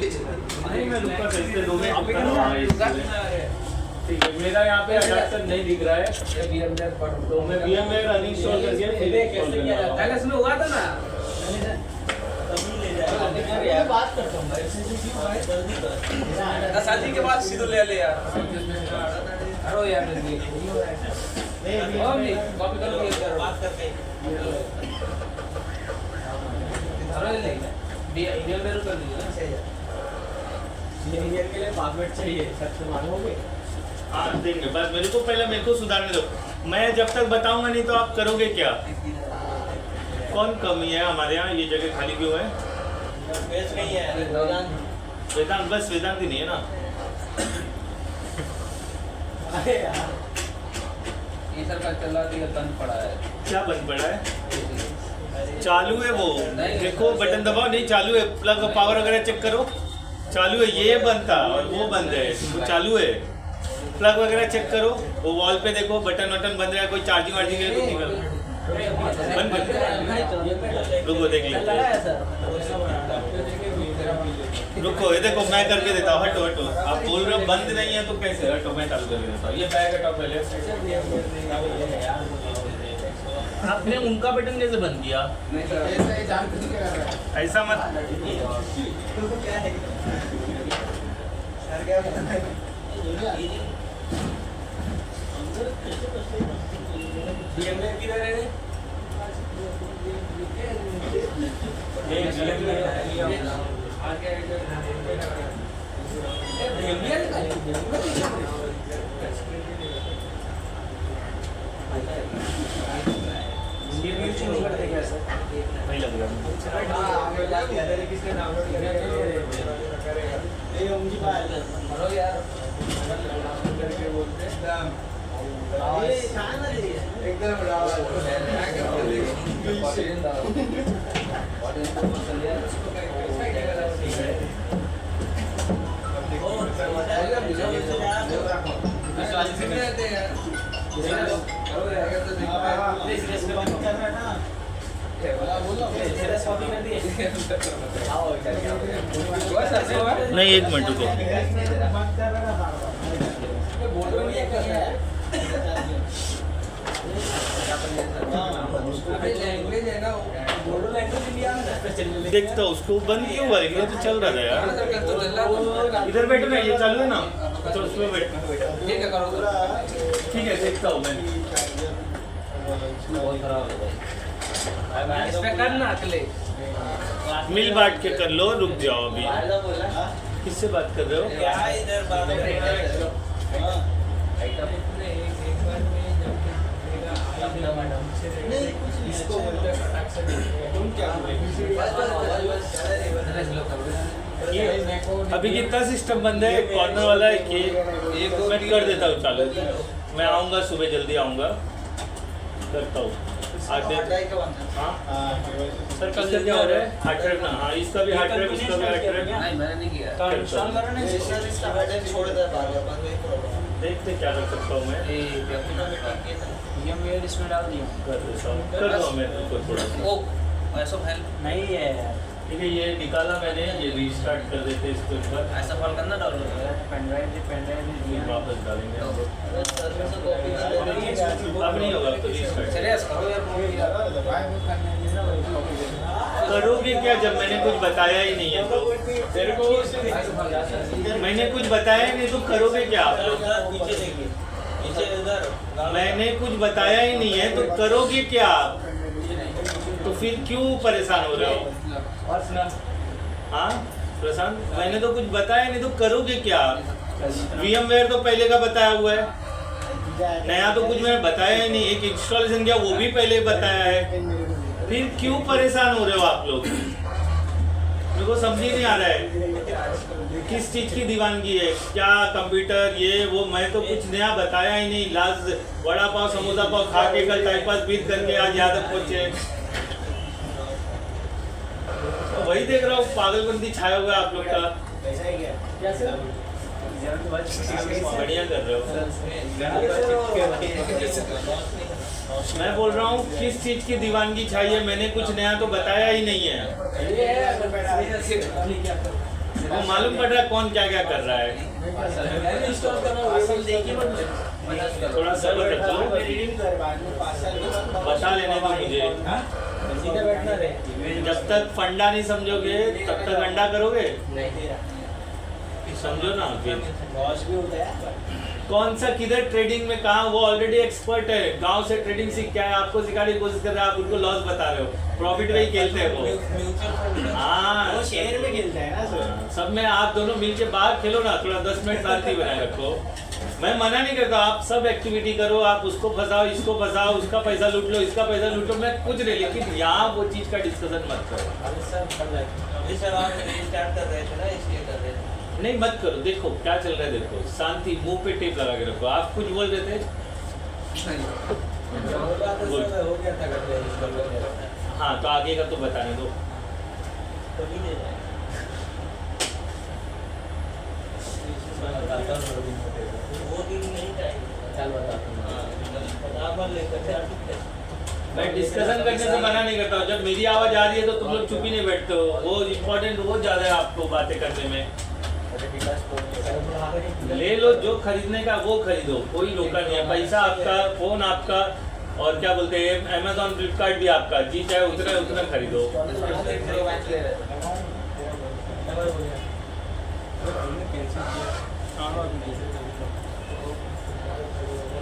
नहीं मैं रुका था इससे 2 मिनट ठीक है। मेरा यहाँ पे अडैप्टर नहीं दिख रहा है तो मैं VMware अनइंस्टॉल करके पहले इसमें हुआ था ना बात करता हूँ शादी के बाद सीधे ले ले यार अरे यार कॉपी कर लो बात करके अरे ले VMware कर दीजिए ना VMware के लिए पासवर्ड चाहिए सबसे मांगोगे हाँ देंगे बस मेरे को सुधारने दो। मैं जब तक बताऊंगा नहीं तो आप करोगे क्या? कौन कमी है हमारे यहाँ? ये जगह खाली क्यों है? वेदांत बस वेदांत ही नहीं है ना। अरे यार ये सरकार चल रहा है बंद पड़ा है। क्या बंद पड़ा है? चालू है वो देखो बटन दबाओ नहीं चालू है। प्लग पावर वगैरह चेक करो चालू है। ये बंद था और वो बंद है वो चालू है। प्लग वगैरह चेक करो वो वॉल पे देखो बटन वटन बंद रहा है। कोई चार्जिंग वार्जिंग है तो निकल बंद रुको देख लेते हैं। रुको ये देखो मैं करके देता हूँ। हटो हटो आप बोल रहे हो बंद नहीं है तो कैसे? हटो मैं चालू करके देता हूँ। ये बैग हटाओ पहले। आपने उनका बटन कैसे बंद किया? ऐसा मत नहीं लग रहा नहीं एक मिनट रुको। देखता हूँ उसको बंद क्यों हुआ? ये तो चल रहा था यार। इधर बैठो ना ये चालू है ना तो उसमें बैठना। ठीक है देखता हूँ मैं। करना अगले मिल बांट के कर लो। रुक जाओ अभी किससे बात कर रहे हो? क्या इधर बात कर रहे हो? अभी कितना सिस्टम बंद है? कॉर्नर वाला है कि मैं कर देता हूँ चालू। मैं आऊँगा सुबह जल्दी आऊँगा करता हूँ। हाँ सर कल से क्या हो रहा है? हार्ड ड्राइव ना हाँ इसका भी हार्ड ड्राइव इसका भी हार्ड ड्राइव। नहीं मैंने नहीं किया। देखते क्या कर सकता हूँ मैं। इसमें डाल दिया कर दो मैं तुमको थोड़ा सा। ओ ऐसा फैल नहीं है ठीक है ये निकाला मैंने। ये रीस्टार्ट कर देते इसके ऊपर। ऐसा फॉल करना डाउन पेन ड्राइव वापस डालेंगे हम लोग। अब नहीं होगा तो रीस्टार्ट सीरियस करो यार करोगे क्या जब मैंने कुछ बताया ही नहीं है तो? तेरे को मैंने कुछ बताया ही नहीं तो करोगे क्या आप लोग? मैंने कुछ बताया ही नहीं है तो करोगे क्या आप? तो फिर क्यों परेशान हो रहे हो? हाँ प्रशांत मैंने तो कुछ बताया नहीं तो करोगे क्या आप? VMware तो पहले का बताया हुआ है। नया तो कुछ मैंने बताया ही नहीं। एक इंस्टॉलेशन किया वो भी पहले बताया है। फिर क्यों परेशान हो रहे हो आप लोग? मेरे को समझ ही नहीं आ रहा है किस चीज की दीवानगी है। क्या कंप्यूटर ये वो? मैं तो कुछ नया बताया ही नहीं। लास्ट वड़ा पाव समोसा पाव खा के कल टाइम पास बीत करके आज यहाँ तक पहुंचे। तो वही देख रहा हूँ पागलबंदी छाया हुआ आप लोग का। बढ़िया कर रहे हो। मैं बोल रहा हूँ किस चीज की दीवानगी छाई है? मैंने कुछ नया तो बताया ही नहीं है। वो मालूम पड़ रहा है कौन क्या क्या कर रहा है। मैंने इंस्टॉल करा हुआ है, सब देखिए मत। थोड़ा सब्र रखो, बता लेने दो मुझे। सीधे बैठना रहे। जब तक फंडा नहीं समझोगे तब तक अंडा करोगे, समझो ना। फिर लॉस भी होता है। कौन सा किधर ट्रेडिंग में कहा, वो ऑलरेडी एक्सपर्ट है, गांव से ट्रेडिंग सीख के आया, आपको सिखाने की कोशिश कर रहे हैं, आप उनको लॉस बता रहे हो। प्रॉफिट में ही खेलते हैं वो। हाँ, वो शेयर में खेलता है ना सर। सब में आप दोनों मिलके बाहर खेलो ना, थोड़ा 10 मिनट शांति बनाए रखो। मैं मना नहीं करता, आप सब एक्टिविटी करो, आप उसको फंसाओ, इसको फंसाओ, उसका पैसा लूट लो, इसका पैसा लूट लो, मैं कुछ नहीं, लेकिन यहाँ वो चीज का डिस्कशन मत करो। अभी सर आप स्टार्ट कर रहे थे ना, इसलिए कर रहे थे। नहीं मत करो, देखो क्या चल रहा है, देखो शांति, मुंह पे टेप लगा के रखो। आप कुछ बोल रहे थे? हो गया था करते हाँ, तो आगे का तो बताने दो। वो दिन नहीं चाहिए। चल बताता हूँ। बराबर लेकर मैं डिस्कशन करने से मना नहीं करता हूँ। जब मेरी आवाज आ रही है तो तुम लोग चुप ही नहीं बैठते हो। वो इम्पोर्टेंट बहुत ज्यादा है आपको बातें करने में। ले लो जो खरीदने का वो खरीदो, कोई रोका नहीं है। पैसा आपका, फोन आपका, और क्या बोलते हैं अमेजॉन फ्लिपकार्ट भी आपका, जी चाहे उतना उतना खरीदो।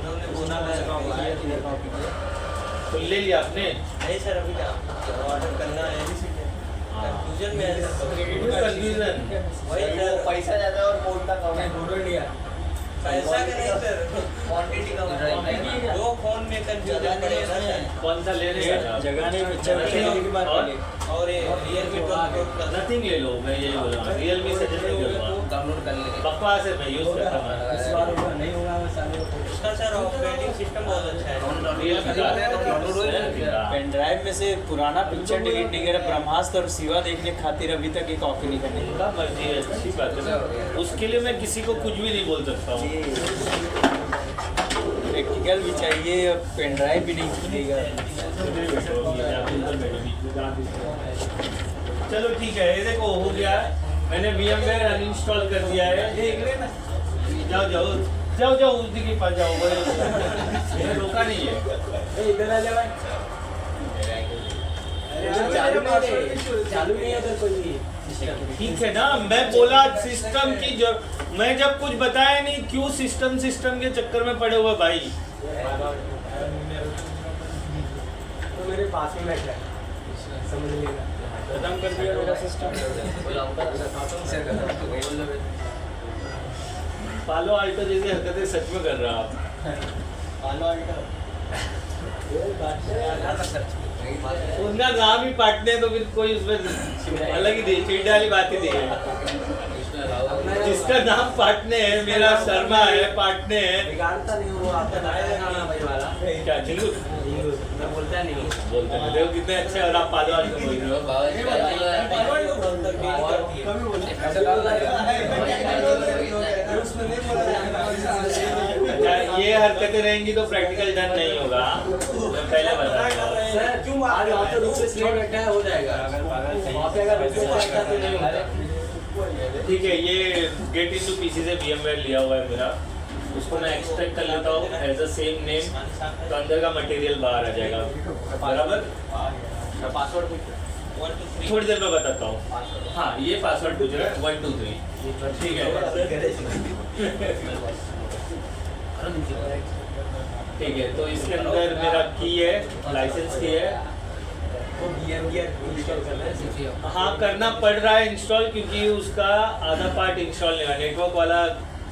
उन्होंने बोला तो ले लिया आपने? नहीं सर, अभी क्या ऑर्डर करना है, कंफ्यूजन में है सर। कंफ्यूजन वही सर, पैसा ज्यादा और कोड का कम है। फोटो लिया पैसा का नहीं सर, क्वांटिटी का दो फोन में कंफ्यूजन पड़ेगा सर। कौन सा लेने का? जगह नहीं बच्चा की बात और? और ये Realme 12 Pro Plus नथिंग ले लो, मैं यही बोल रहा हूँ। रियलमी से डाउनलोड कर लेंगे। बकवास है, मैं यूज करता हूँ। इस बार होगा नहीं होगा मैं साले उसका सर ऑपरेटिंग सिस्टम बहुत अच्छा है। पेन ड्राइव में से पुराना पिक्चर डिलीट नहीं कर, ब्रह्मास्त्र और शिवा देखने खातिर अभी तक एक कॉपी नहीं करने। उनका मर्जी है, अच्छी बात है। उसके लिए मैं किसी को कुछ भी नहीं बोल सकता हूँ। प्रैक्टिकल भी चाहिए और पेन ड्राइव भी नहीं खुलेगा। चलो ठीक है, ये देखो हो गया। मैंने VMware अनइंस्टॉल कर दिया है। जाओ जाओ जाओ जाओ, उस के पास जाओ। मैंने रोका नहीं है। इधर आ जा भाई। चालू नहीं है उधर कोई भी। ठीक है ना, मैं बोला सिस्टम की जो मैं जब कुछ बताया नहीं, क्यों सिस्टम के चक्कर में पड़े हुए भाई। तो मेरे पास में बैठा है, समझ लेगा। खत्म कर दिया मेरा सिस्टम। पालो आल्टो जैसी हरकतें सच में कर रहा आप। पालो अल्टो उनका नाम ही पाटने, तो फिर कोई उसमें अलग ही चिड़ वाली बात ही नहीं है। जिसका नाम पाटने है, मेरा शर्मा है, पाटने है। बिगाड़ता नहीं वो, आपका खाना भाई वाला क्या झिंगू? मैं बोलता नहीं। बोलते हैं देखो कितने अच्छे, और आप पालो आल्टो बोल रहे हो। अच्छा, ये हरकतें रहेंगी तो प्रैक्टिकल डन नहीं होगा। मैं पहले बता रहा हूँ। सर क्यों आज वहाँ तो रूप से स्लो बैठा है, हो जाएगा। वहाँ पे अगर रूप से बैठा तो नहीं होगा। ठीक है, ये गेट इनटू पीसी से VMware लिया हुआ है मेरा। उसको मैं एक्सट्रैक्ट कर लेता हूँ एज अ सेम नेम, तो अंदर का मटेरियल बाहर आ जाएगा। बराबर? पासवर्ड थोड़ी देर में बताता हूँ। हाँ, ये पासवर्ड पूछ रहा है 1 2 3। ठीक है, ठीक है। तो इसके अंदर मेरा की है, लाइसेंस की है। हाँ, करना पड़ रहा है इंस्टॉल, क्योंकि उसका आधा पार्ट इंस्टॉल नहीं हुआ। नेटवर्क वाला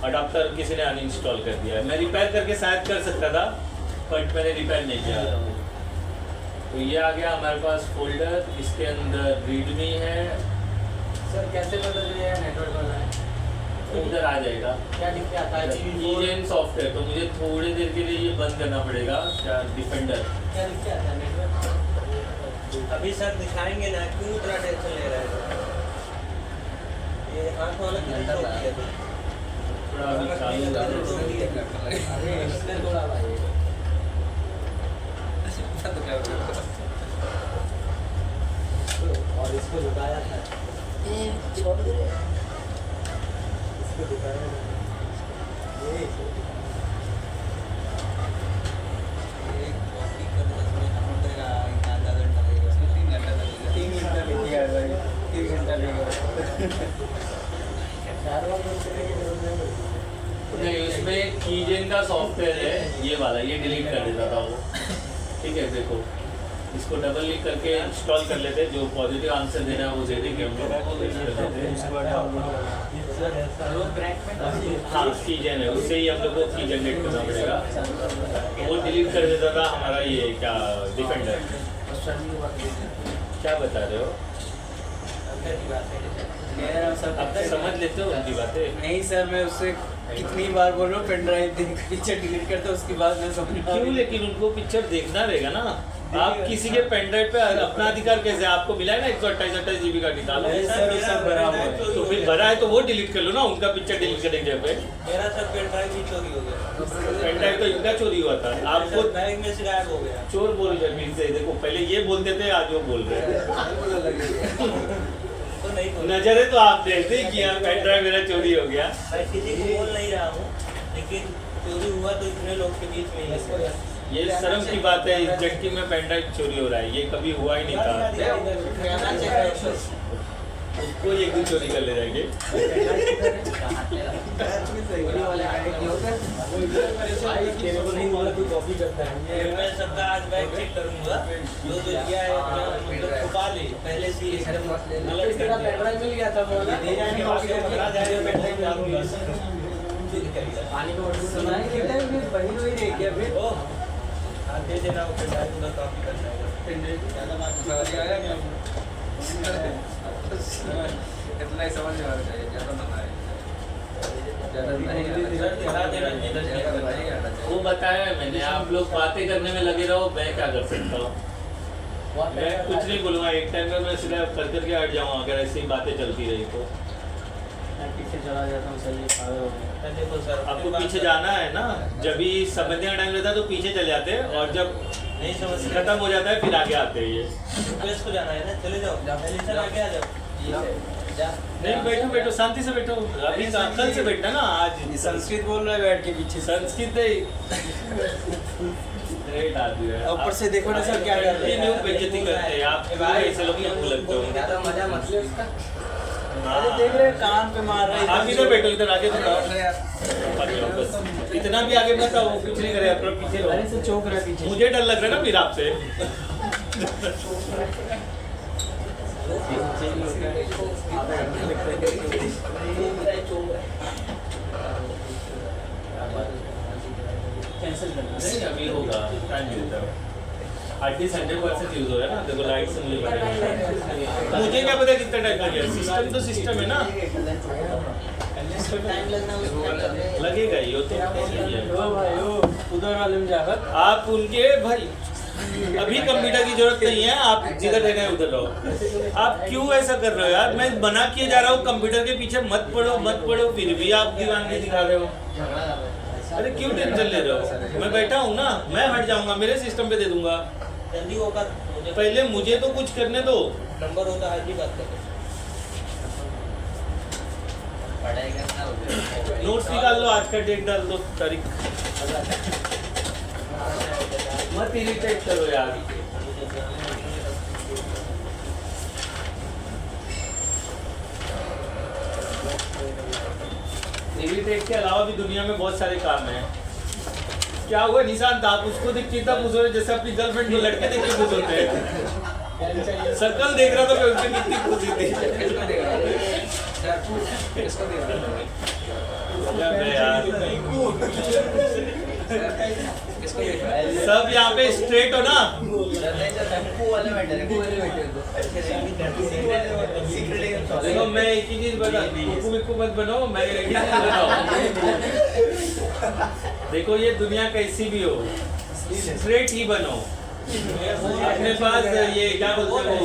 अडाप्टर किसी ने अनइंस्टॉल कर दिया है। मैं रिपेयर करके शायद कर सकता था, बट मैंने रिपेयर नहीं किया। तो ये आ गया हमारे पास फोल्डर। इसके अंदर रीडमी है। सर कैसे पता चलेगा नेटवर्क वाला है? तो उधर आ जाएगा। क्या दिक्कत आता है? Eigen software. तो मुझे थोड़ी देर के लिए ये बंद करना पड़ेगा। क्या डिफेंडर? क्या दिक्कत आता है नेटवर्क? अभी सर दिखाएंगे ना, क्यों इतना टेंशन ले रहे हैं? ये हाथ वाला कितना तो किया था? थोड़ा अभी चालू कर दो। अरे इसने थोड़ा भाई और इसको झुकाया था। छोड़ दे। नहीं, उसमें कीजेन का सॉफ्टवेयर है ये वाला, ये डिलीट कर देता था वो। ठीक है, देखो इसको डबल क्लिक करके इंस्टॉल कर लेते, जो पॉजिटिव आंसर देना है वो दे देंगे हम लोग। हाँ, कीजेन है, उससे ही हम लोग को की जनरेट करना पड़ेगा। वो डिलीट कर देता था हमारा ये क्या डिफेंडर। क्या बता रहे हो? आप समझ लेते हो उनकी बातें? नहीं सर, मैं उससे कितनी बार बोल रहा हूँ पेन ड्राइव देख पिक्चर डिलीट करता, उसके बाद मैं समझ क्यों? लेकिन उनको पिक्चर देखना रहेगा ना। आप किसी के पेन ड्राइव पे अपना अधिकार कैसे? आपको मिला है ना 128 GB का निकालो। सब भरा हुआ है। तो फिर भरा है तो वो डिलीट कर लो ना, उनका पिक्चर डिलीट करने के पे। मेरा सब पेन ड्राइव ही चोरी हो गया। पेन ड्राइव तो इनका चोरी हुआ था, आपको बैग में से गायब हो गया। चोर बोल रहे फिर से। देखो पहले ये बोलते थे, आज वो बोल रहे हैं। तो नहीं बोल, नजरे तो आप देखते ही कि पेन ड्राइव मेरा चोरी हो गया। मैं किसी को बोल नहीं रहा हूँ, लेकिन चोरी हुआ तो इतने लोग के बीच में ही हुआ। ये शर्म की बात है, इज्जत की में पेन ड्राइव चोरी हो रहा है, ये कभी हुआ ही नहीं था। उसको एक दिन चोरी कर ले जाएंगे। मैं सबका आज बैग चेक करूंगा, जो किया है मतलब छुपा ले पहले से ही एकदम गलत कर दिया। मिल गया था पानी को वही रह गया फिर। दे देना, वो पेन ड्राइव पूरा कॉपी कर जाएगा। इतना ही समझ में आना चाहिए, ज़्यादा ना आए। वो बताया है मैंने, आप लोग बातें करने में लगे रहो, मैं क्या कर सकता हूँ? मैं कुछ नहीं बोलूँगा, एक टाइम में मैं सीधा कर करके हट जाऊँगा अगर ऐसी बातें चलती रही तो। मैं पीछे चला जाता हूँ सर, ये पागल हो गया। देखो सर, आपको पीछे जाना है ना, जब भी समझने का टाइम रहता है तो पीछे चले जाते हैं, और जब नहीं समझ खत्म हो जाता है फिर आगे आते हैं ये। रिक्वेस्ट को जाना है ना, चले जाओ पहले सर, आगे आ जाओ। नहीं, बैठो बैठो, शांति से बैठो। अभी कल से बैठना ना, आज संस्कृत बोल रहा है बैठ के पीछे। संस्कृत ग्रेट आदमी है। ऊपर से देखो ना सर क्या कर रहे हैं। कंटिन्यू बेइज्जती करते हैं आप, ऐसे लोग क्यों लगते हो? मजा मतलब उसका अरे देख रहे हैं, कान पे मार रहे हैं। आप इधर बैठो, इधर आगे थोड़ा बस। इतना भी आगे मत आओ, कुछ नहीं करे, अपना पीछे अरे रहो। से चौक रहा है पीछे। मुझे डर लग रहा है ना फिर आपसे। कैंसिल करना नहीं, अभी होगा, टाइम मिलता है। एटलीस्ट 100% यूज हो रहा है ना। देखो लाइट से मुझे पता है। मुझे क्या पता कितना टाइम लगेगा? सिस्टम तो सिस्टम है ना, टाइम लगना उसको लगेगा ही, वो तो है। ओ भाई ओ, उधर वाले में जाकर आप उनके भाई, अभी कंप्यूटर की जरूरत नहीं है, आप जिधर रहना है उधर रहो। आप क्यों ऐसा कर रहे हो यार? मैं मना किए जा रहा हूँ कंप्यूटर के पीछे मत पढ़ो मत पढ़ो, फिर भी आप दीवानगी दिखा रहे हो। अरे क्यों टेंशन ले रहे हो? मैं बैठा हूँ ना, मैं हट जाऊंगा, मेरे सिस्टम पे दे दूंगा। जल्दी होकर मुझे पहले मुझे तो कुछ करने दो। नंबर होता है, बात करते पढ़ाई करना होता नोट्स निकाल लो, आज का डेट डाल दो, तारीख। मत इरिटेट करो यार। इरिटेट के अलावा भी दुनिया में बहुत सारे काम हैं। क्या हुआ निशांत, आप उसको देख के पूछ रहे जैसे अपनी गर्लफ्रेंड को लड़के देख के पूछ होते हैं। शक्ल देख रहा था मैं, उसकी कितनी खुशी थी। यार सब यहाँ पे स्ट्रेट हो ना? देखो मैं एक ही चीज बता, कुकू मिक्कू मत बनो, मैं एक ही चीज बताऊं। देखो ये दुनिया कैसी भी हो, स्ट्रेट ही बनो। अपने पास ये क्या बोलते हो,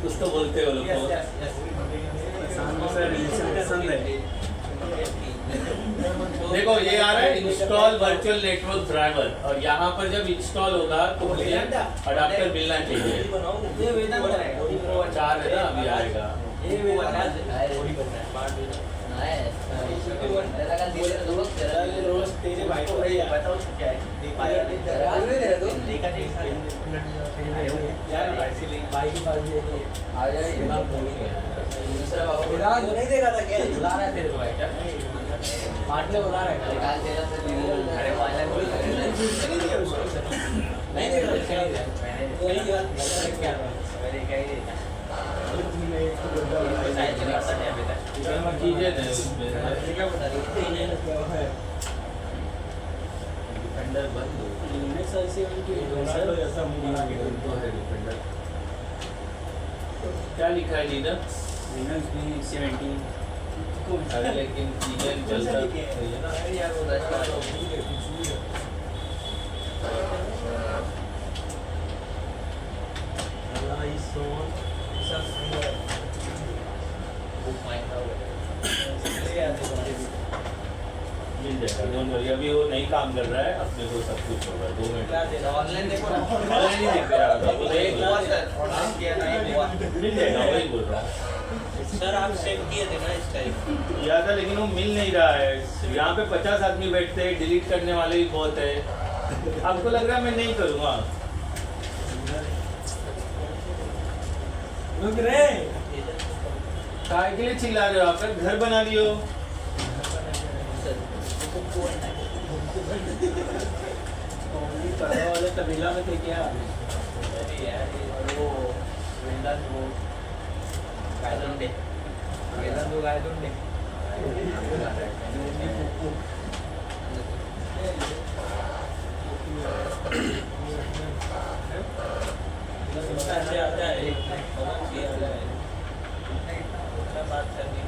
कुछ तो बोलते हो लोग को। देखो ये आ रहा है इंस्टॉल वर्चुअल नेटवर्क ड्राइवर, और यहाँ पर जब इंस्टॉल होगा तो मुझे अडाप्टर मिलना चाहिए। ये वेदांत है 4 है ना, अभी आएगा। ये वेदांत है रोज तेरे भाई को बताओ क्या है देखा यार भाई के पास आ जाए दूसरा विराज नहीं देखा था क्या बुला रहा है तेरे को क्या मारने बुला रहा है निकाल तेरा से अरे वाला नहीं देखा वही बात क्या मैंने क्या ही चीजें नहीं उसमें क्या बता रही डिफेंडर बंद हो क्या लिखा है लीडर? अरे लेकिन सीजन चलता है ना यार वो मिल जाएगा, डोंट वरी। अभी वो नहीं काम कर रहा है, अपने को सब कुछ होगा। 2 मिनट ऑनलाइन देखो ना ऑनलाइन ही देख रहा था, वो देख हुआ सर ऑनलाइन किया नहीं हुआ मिल जाएगा, वही बोल रहा हूँ। सर आप सेव किए थे ना इस टाइम किया था लेकिन वो मिल नहीं रहा है। यहाँ पे 50 आदमी बैठते हैं, डिलीट करने वाले भी बहुत है। आपको लग रहा है मैं नहीं करूँगा? रुक रे काय के लिए चिल्ला रहे हो? आपका घर बना लियो। वाले तबीला में थे क्या अरे यार वो वेदांत वो गायदुंडे वेदांत वो गायदुंडे अच्छा आता है बात करनी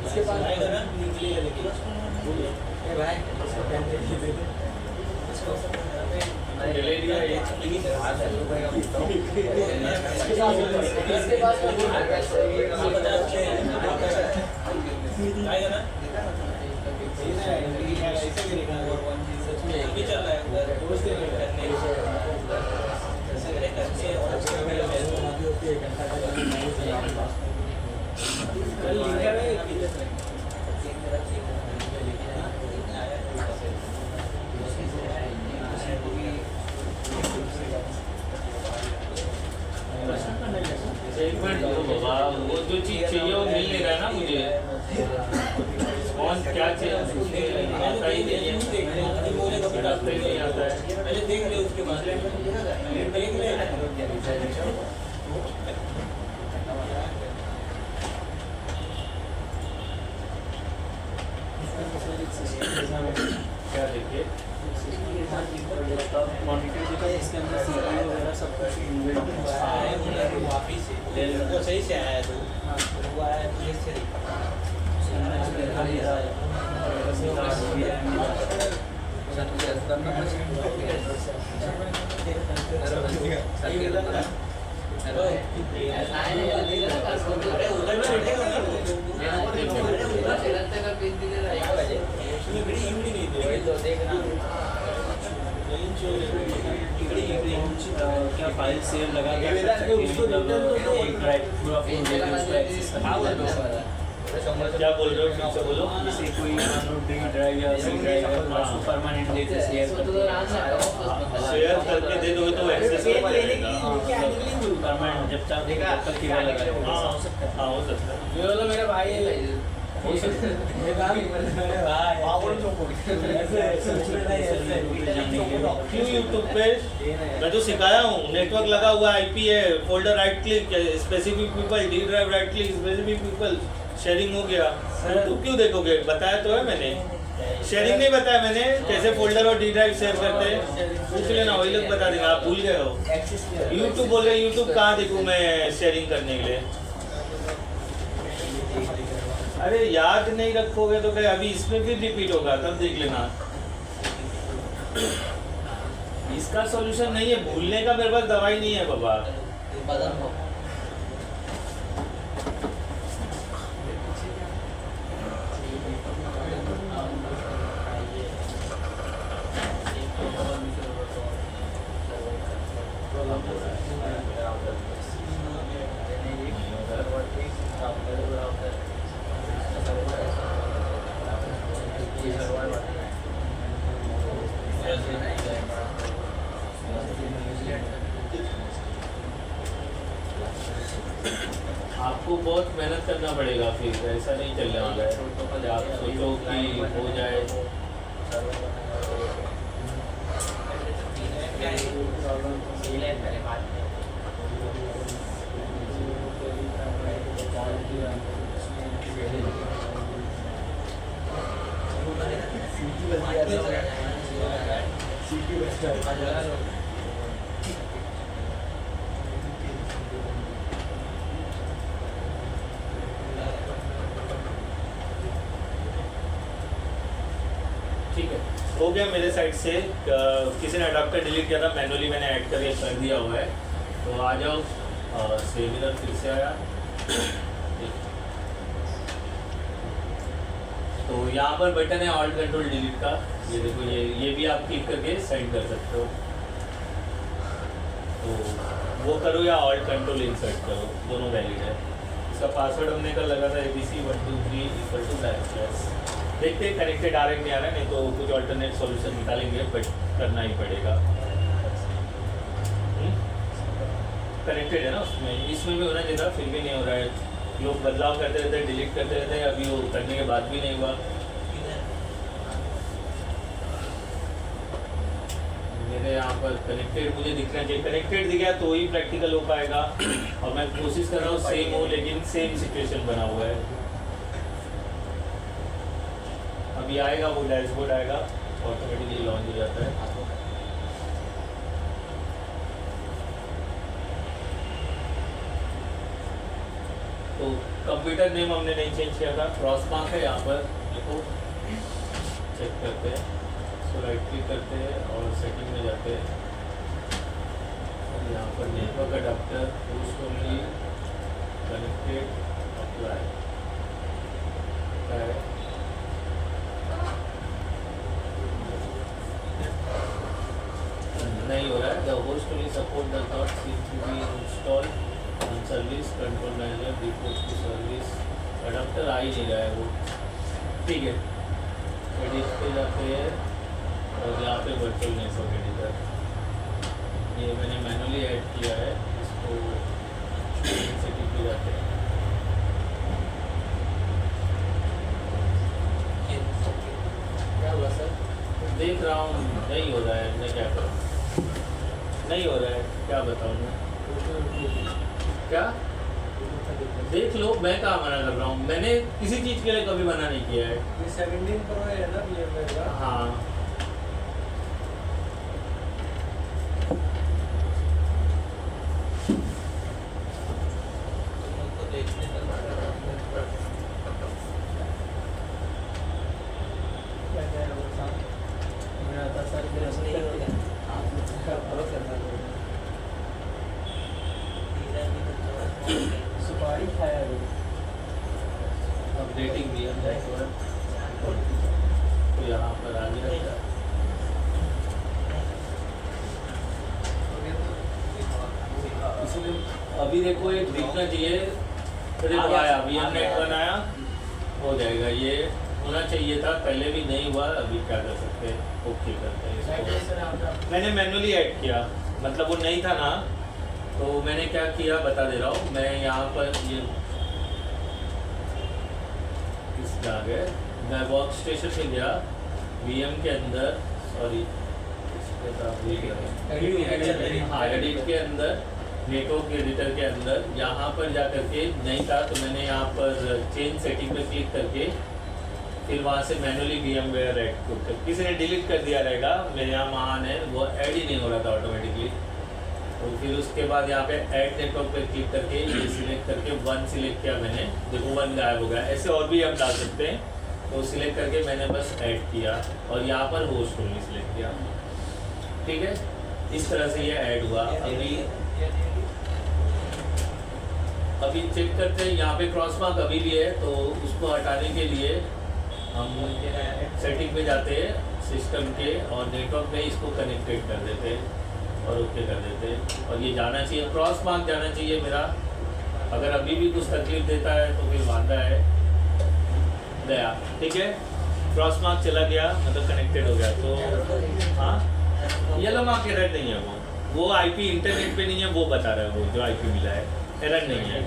इसके बाद आएगा ना निकलेगा लेकिन भाई ले लिया ये। आएगा ना अभी चल रहा है एक मिनट दो बाबा, वो जो चीज चाहिए वो मिल नहीं रहा है ना मुझे। कौन क्या चाहिए आता ही नहीं है, रास्ता ही नहीं आता है। पहले देख ले उसके बाद देख ले क्या देखिए मॉनिटर दिखा है, इसके अंदर सीपीयू वगैरह सब कुछ इन्बिल्ट वापिस तो सही से आया तो वो आया पुलिस से अरे उधर में बैठेगा ना क्या फाइल सेव लगा के क्या बोल रहे हो? फिर से बोलो। जैसे कोई डी ड्राइव या सी ड्राइव परमानेंट देते शेयर शेयर करके दे दोगे तो एक्सेस कर पाएगा। परमानेंट जब तक कीड़ा लगा है हाँ हो सकता है। ये वाला मेरा भाई है हो सकता है क्यों यूट्यूब पे मैं तो सिखाया हूँ, नेटवर्क लगा हुआ आईपी है, folder right click, specific people, D drive right click, specific people, sharing हो गया। यूट्यूब क्यों देखोगे? बताया तो है मैंने। शेयरिंग नहीं बताया मैंने, कैसे फोल्डर और डी ड्राइव शेयर करते हैं, पूछ लेना, वही लोग बता देंगे। आप भूल गए हो। यूट्यूब बोल रहे, यूट्यूब कहाँ देखूँ मैं शेयरिंग करने के लिए? अरे याद नहीं रखोगे तो क्या अभी इसमें फिर रिपीट होगा, तब देख लेना। इसका सॉल्यूशन नहीं है, भूलने का मेरे पास दवाई नहीं है बाबा। बदन हो आपको बहुत मेहनत करना पड़ेगा, फिर ऐसा नहीं चलने वाला है कि आप सोचो कि हो जाए। ठीक है, हो गया मेरे साइड से। किसी ने अडाप्टर डिलीट किया था, मैनुअली मैंने ऐड करके कर दिया हुआ है। तो आ जाओ, सेमिनर फिर से आया। तो यहाँ पर बटन है ऑल्ट कंट्रोल डिलीट का, ये देखो, ये भी आप क्लिक करके सेंड कर सकते हो। तो वो करो या ऑल्ट कंट्रोल इंसर्ट करो, दोनों वैलिड है। इसका पासवर्ड हमने कल लगा था ABC123 =/। देखते हैं कनेक्टेड आ रहा है नहीं आ रहा है, नहीं तो कुछ ऑल्टरनेट सॉल्यूशन निकालेंगे, बट करना ही पड़ेगा। कनेक्टेड है ना उसमें, इसमें भी होना चाहिए था, फिर भी नहीं हो रहा है। लोग बदलाव करते रहते हैं, डिलीट करते रहते हैं, अभी वो करने के बाद भी नहीं हुआ। मेरे यहाँ पर कनेक्टेड मुझे दिखना चाहिए, कनेक्टेड दिख गया तो ही प्रैक्टिकल हो पाएगा। और मैं कोशिश कर रहा हूँ सेम हो, लेकिन सेम सिचुएशन बना हुआ है। अभी आएगा वो डैशबोर्ड आएगा, ऑटोमेटिकली लॉन्च हो जाता है। तो कंप्यूटर नेम हमने नहीं चेंज किया था, क्रॉस मार्क है यहाँ पर, देखो चेक करते हैं। इसको राइट क्लिक करते हैं और सेटिंग में जाते हैं। और यहाँ पर network adapter host only connected apply है। नहीं हो रहा है। The host only support does not seem to be install on service control manager report to service. Adapter आ ही नहीं रहा है वो। ठीक है, एडिट पे जाते हैं और यहाँ पे वर्चुअल नेटवर्क एडिटर ये मैंने मैनुअली ऐड किया है, इसको सेटिंग पे जाते हैं। क्या हुआ सर? देख रहा हूँ नहीं हो रहा है, मैं क्या करूँ, नहीं हो रहा है, क्या बताऊँ मैं। क्या देख लो, मैं कहाँ मना कर रहा हूँ, मैंने किसी चीज़ के लिए कभी मना नहीं किया है। ये 17 प्रो है ना VMware का? हाँ सुपारी खाया है। अपडेटिंग भी है तो यहाँ पर आ गया। इसलिए अभी देखो एक दिखना चाहिए, देखो आया VMNet बनाया, हो जाएगा। ये होना चाहिए था, पहले भी नहीं हुआ, अभी क्या कर सकते हैं, ओके करते हैं इसको। मैंने मैनुअली ऐड किया, मतलब वो नहीं था ना, तो मैंने क्या किया बता दे रहा हूँ। मैं यहाँ पर ये इसका आ गया, मैं वर्क स्टेशन पे गया, VM के अंदर, सॉरी एडिट के अंदर, नेटवर्क एडिटर के अंदर, यहाँ पर जा करके नहीं था तो मैंने यहाँ पर चेंज सेटिंग पे क्लिक करके फिर वहाँ से मैनुअली VMware ऐड कर, किसी ने डिलीट कर दिया रहेगा, मेरे यहाँ महान है, वो ऐड ही नहीं हो रहा था ऑटोमेटिकली। तो फिर उसके बाद यहाँ पे ऐड नेटवर्क पे क्लिक करके ये सिलेक्ट करके 1 सिलेक्ट किया मैंने, देखो 1 गायब हो गया। ऐसे और भी हम डाल सकते हैं, तो सिलेक्ट करके मैंने बस ऐड किया और यहाँ पर होस्ट ओनली सिलेक्ट किया, ठीक है। इस तरह से ये ऐड हुआ। अभी चेक करते हैं, यहाँ पे क्रॉस मार्क अभी भी है, तो उसको हटाने के लिए हम सेटिंग पे जाते हैं सिस्टम के और नेटवर्क पे इसको कनेक्टेड कर देते हैं और ओके कर देते हैं। और ये जाना चाहिए, क्रॉस मार्क जाना चाहिए मेरा। अगर अभी भी कुछ तकलीफ देता है तो फिर वादा है गया, ठीक है। क्रॉस मार्क चला गया, मतलब कनेक्टेड हो गया। तो हाँ, येलो मार्क एरर नहीं है, वो आईपी इंटरनेट पे नहीं है, वो बता रहा है, वो जो आईपी मिला है एरर नहीं है।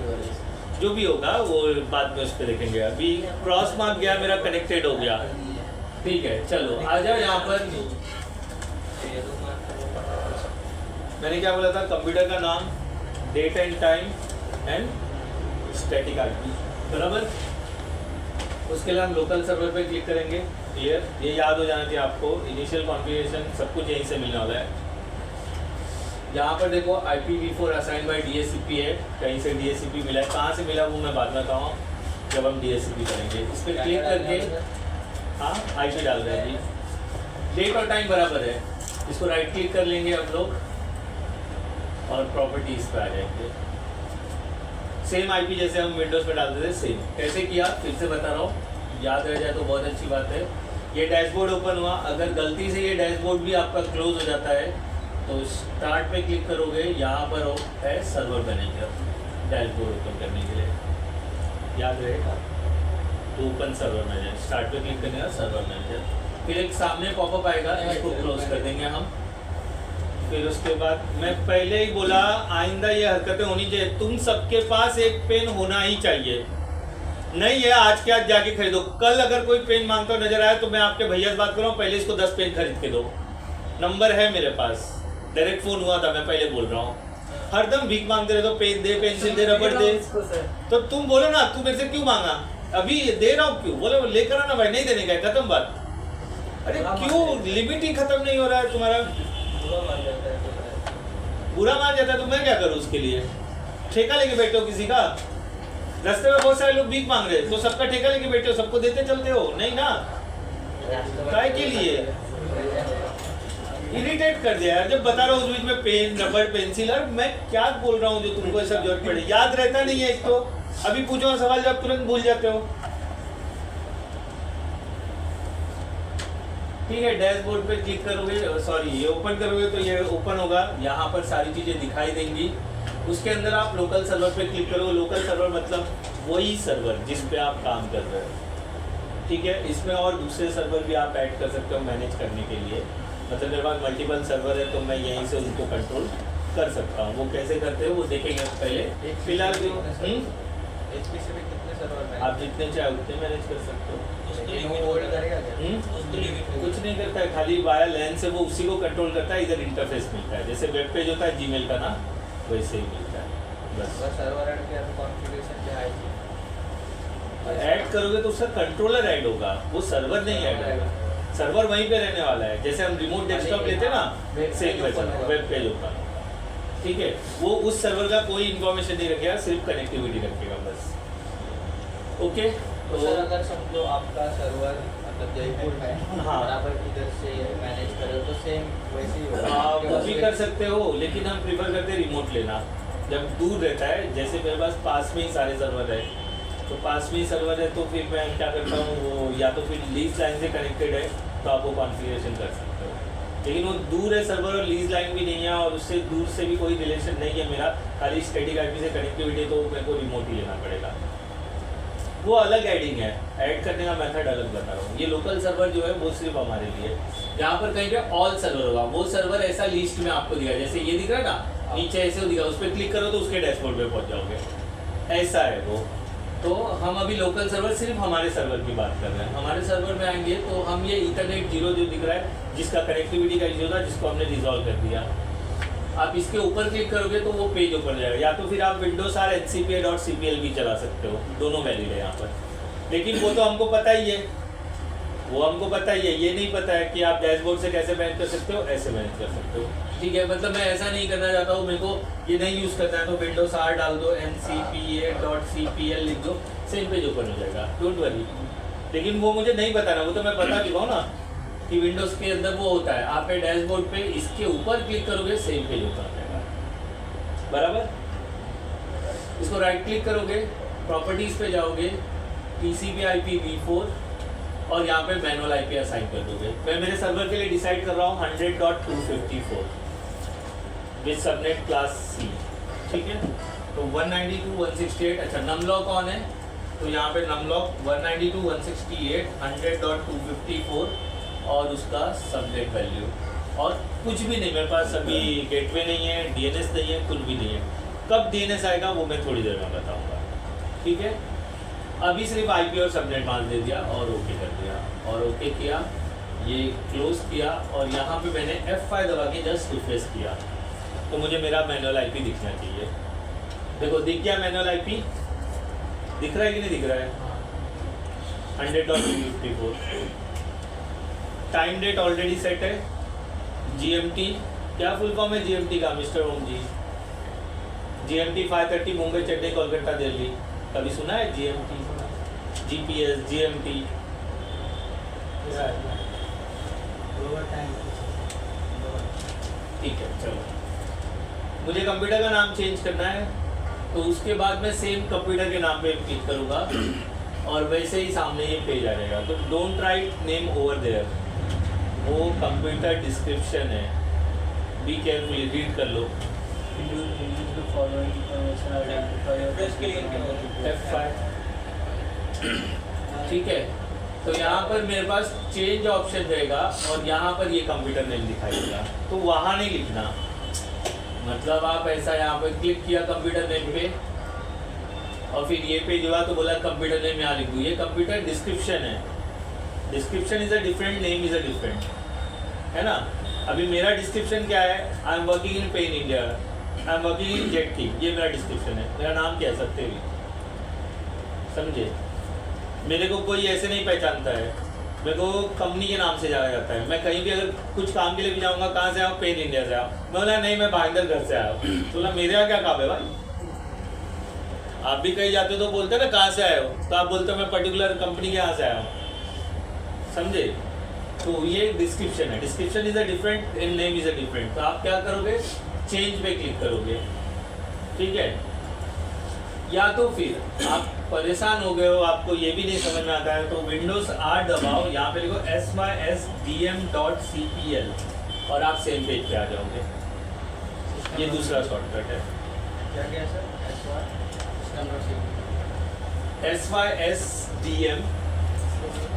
जो भी होगा वो बाद में उस पर देखेंगे। अभी क्रॉस मार्क गया मेरा, कनेक्टेड हो गया, ठीक है। चलो आ जाओ यहाँ पर। मैंने क्या बोला था, कंप्यूटर का नाम, date and time and static IP, बराबर। उसके लिए हम लोकल सर्वर पे क्लिक करेंगे। क्लियर, ये याद हो जाना चाहिए आपको। इनिशियल कॉन्फ़िगरेशन सब कुछ यहीं से मिलने वाला है। यहाँ पर देखो IPv4 असाइन बाय DHCP है, कहीं से DHCP मिला है, कहाँ से मिला वो मैं बाद में बताऊँ जब हम DHCP करेंगे। इस पर क्लिक करके हाँ IP डाल रहे हैं अभी, डेट और टाइम बराबर है। इसको राइट क्लिक कर लेंगे हम लोग और प्रॉपर्टीज पे आ जाएंगे। सेम IP जैसे हम विंडोज़ पे डालते थे सेम। कैसे किया फिर से बता रहा हूँ, याद रह जाए तो बहुत अच्छी बात है। ये डैशबोर्ड ओपन हुआ, अगर गलती से ये डैशबोर्ड भी आपका क्लोज हो जाता है तो स्टार्ट पे क्लिक करोगे, यहाँ पर है सर्वर मैनेजर, डैशबोर्ड ओपन करने के लिए, याद रहेगा। तो ओपन सर्वर मैनेजर, स्टार्ट पे क्लिक करने का सर्वर मैनेजर, फिर एक सामने पॉपअप आएगा, इसको क्लोज कर देंगे हम। फिर उसके बाद मैं पहले ही बोला, आइंदा ये हरकतें होनी चाहिए। तुम सबके पास एक पेन होना ही चाहिए, नहीं है आज के आज जाके खरीदो। कल अगर कोई पेन मांगता नजर आया तो मैं आपके भैया से बात कर रहा हूँ, पहले इसको 10 पेन खरीद के दो। नंबर है मेरे पास, डायरेक्ट फोन हुआ था, मैं पहले बोल रहा हूँ। हरदम भीख मांगते रहे तो पेन दे, पेंसिल दे, रबड़ दे, तो तुम बोलो ना तू मेरे से क्यों मांगा, अभी दे रहा हूँ क्यों, बोले लेकर आना भाई, नहीं देने का, खत्म बात। अरे क्यों, लिमिट ही खत्म नहीं हो रहा है तुम्हारा। बुरा मान जाता है तो मैं क्या करूँ उसके लिए। ठेका लेके बैठे हो किसी का, रास्ते में बहुत सारे लोग भीख मांग रहे हैं तो सबका ठेका लेके बैठे हो, सबको देते चलते हो, नहीं ना। काय के लिए इरिटेट कर दिया यार, जब बता रहा हूँ उस बीच में पेन, रबड़, पेंसिल, और मैं क्या बोल रहा हूँ जो तुमको ये सब जरूरत पड़े, याद रहता नहीं है एक तो। अभी पूछो सवाल जब तुरंत भूल जाते हो। ठीक है, डैशबोर्ड पे क्लिक करोगे, सॉरी ये ओपन करोगे तो ये ओपन होगा, यहाँ पर सारी चीज़ें दिखाई देंगी। उसके अंदर आप लोकल सर्वर पे क्लिक करोगे। लोकल सर्वर मतलब वही सर्वर जिस पे आप काम कर रहे हो, ठीक है। इसमें और दूसरे सर्वर भी आप ऐड कर सकते हो मैनेज करने के लिए। मतलब मेरे पास मल्टीपल सर्वर है तो मैं यहीं से उनको कंट्रोल कर सकता हूँ। वो कैसे करते हैं वो देखेंगे पहले। फिलहाल आप जितने चाहे उतने मैनेज कर सकते हो। कुछ नहीं करता है, खाली वाया लैन से वो उसी को कंट्रोल करता है। इधर इंटरफेस मिलता है, जैसे वेब पेज होता है जीमेल का ना, वैसे ही मिलता है बस। ऐड करोगे तो उसका कंट्रोलर ऐड होगा, वो सर्वर नहीं ऐड होगा। सर्वर वहीं पे रहने वाला है, जैसे हम रिमोट डेस्कटॉप लेते हैं ना, सेम वैसा वेब पेज होगा, ठीक है। वो उस सर्वर का कोई इन्फॉर्मेशन नहीं रखेगा, सिर्फ कनेक्टिविटी रखेगा बस। ओके, तो सर अगर समझो आपका सर्वर मतलब जयपुर में, हाँ, और आप इधर से मैनेज करो तो सेम वैसे ही होगा। आप वो भी कर सकते हो, लेकिन हम प्रीफर करते हैं रिमोट लेना। जब दूर रहता है, जैसे मेरे पास में ही सारे सर्वर है, तो पास में ही सर्वर है तो फिर मैं क्या करता हूँ, वो या तो फिर लीज लाइन से कनेक्टेड है तो आप वो कॉन्फ़िगरेशन कर सकते हो। लेकिन वो दूर है सर्वर और लीज लाइन भी नहीं है, और उससे दूर से भी कोई रिलेशन नहीं है मेरा, खाली स्टैटिक आईपी से कनेक्टिविटी, तो मेरे को रिमोट ही लेना पड़ेगा। वो अलग एडिंग है, ऐड करने का मेथड अलग बता रहा हूँ। ये लोकल सर्वर जो है वो सिर्फ हमारे लिए, जहाँ पर कहीं पे ऑल सर्वर होगा, वो सर्वर ऐसा लिस्ट में आपको दिखा, जैसे ये दिख रहा है ना नीचे ऐसे दिखा, उस पर क्लिक करो तो उसके डैशबोर्ड पे पहुँच जाओगे, ऐसा है वो। तो हम अभी लोकल सर्वर सिर्फ हमारे सर्वर की बात कर रहे हैं। हमारे सर्वर में आएंगे तो हम ये ईथरनेट 0 जो दिख रहा है, जिसका कनेक्टिविटी का इशू था, जिसको हमने रिजॉल्व कर दिया, आप इसके ऊपर क्लिक करोगे तो वो पेज ओपन जाएगा। या तो फिर आप विंडोज आर HCPA.cpl भी चला सकते हो, दोनों वैलिड है यहाँ पर। लेकिन वो तो हमको पता ही है, वो हमको पता ही है, ये नहीं पता है कि आप डैशबोर्ड से कैसे मैनेज कर सकते हो, ऐसे मैनेज कर सकते हो। ठीक है, मतलब मैं ऐसा नहीं करना चाहता हूँ, मेरे को ये नहीं यूज़ करना है तो विंडोज R डाल दो, ncpa.cpl लिख दो, सेम पेज ओपन हो जाएगा, डोंट वरी। लेकिन वो मुझे नहीं बताना, वो तो मैं बता चुका हूँ ना कि विंडोज़ के अंदर वो होता है, आप डैशबोर्ड पे इसके ऊपर क्लिक करोगे सेम पेज ओपन हो जाएगा, बराबर। इसको राइट क्लिक करोगे, प्रॉपर्टीज़ पे जाओगे, TCP/IP v4 और यहाँ पे मैनुअल IP असाइन कर दोगे। मैं मेरे सर्वर के लिए डिसाइड कर रहा हूँ 100.254 विद सबनेट क्लास C, ठीक है। तो 192.168, अच्छा नमलॉक ऑन है तो यहाँ पे नमलॉक 192.168 100.254 और उसका सबनेट वैल्यू, और कुछ भी नहीं मेरे पास अभी, गेटवे नहीं है, DNS नहीं है, कुछ भी नहीं है। कब DNS आएगा वो मैं थोड़ी देर में बताऊँगा, ठीक है। अभी सिर्फ IP और सबनेट मान दे दिया और ओके कर दिया, और ओके किया, ये क्लोज किया, और यहाँ पे मैंने F5 दबा के जस्ट रिफ्रेश किया तो मुझे मेरा मैनुअल IP दिखना चाहिए। देखो दिख गया मैनुअल IP, दिख रहा है कि नहीं दिख रहा है? 100.254। टाइम डेट ऑलरेडी सेट है, GMT, क्या फुल फॉर्म है GMT का मिस्टर ओम जी? GMT 5:30 मुंबई, चेन्नई, कोलकाता, दिल्ली। कभी सुना है GMT, GPS, GMT? ठीक है, चलो मुझे कंप्यूटर का नाम चेंज करना है तो उसके बाद मैं सेम कंप्यूटर के नाम पे क्लिक करूँगा और वैसे ही सामने ये पेज आ जाएगा। तो don't write name over there, वो कंप्यूटर डिस्क्रिप्शन है, बी केयरफुली रीड कर लो। F5, ठीक है। तो यहाँ पर मेरे पास चेंज ऑप्शन रहेगा और यहाँ पर ये कंप्यूटर नेम दिखाई देगा, तो वहाँ नहीं लिखना। मतलब आप ऐसा यहाँ पर क्लिक किया कंप्यूटर नेम पे और फिर ये पेज हुआ तो बोला कंप्यूटर नेम यहाँ लिख दूँ, ये कंप्यूटर डिस्क्रिप्शन है। Description is a different, name is a different, है ना। अभी मेरा डिस्क्रिप्शन क्या है? I am working in pen India, I am working in jet की, ये मेरा डिस्क्रिप्शन है। मेरा नाम कह सकते भी, समझे। मेरे को कोई ऐसे नहीं पहचानता है, मेरे को कंपनी के नाम से जाना जाता है। मैं कहीं भी अगर कुछ काम के लिए भी जाऊँगा, कहाँ से आओ? पेन इंडिया से आओ। मैं बोला नहीं, मैं भाईंदर घर से आया हूँ। तो बोला मेरे यहाँ क्या काम है भाई? आप भी कहीं जाते हो तो बोलते हैं ना कहाँ से आए हो, तो आप बोलते हो मैं पर्टिकुलर कंपनी के यहाँ से आया हूँ, समझे। तो ये डिस्क्रिप्शन है, description is a different and name is a different. तो आप क्या करोगे? चेंज पे क्लिक करोगे, ठीक है। या तो फिर आप परेशान हो गए हो, आपको ये भी नहीं समझ में आता है, तो विंडोज R दबाओ, यहाँ पे लिखो sysdm.cpl और आप सेम पेज पे आ जाओगे। ये दूसरा शॉर्टकट है। क्या क्या सर? sysdm,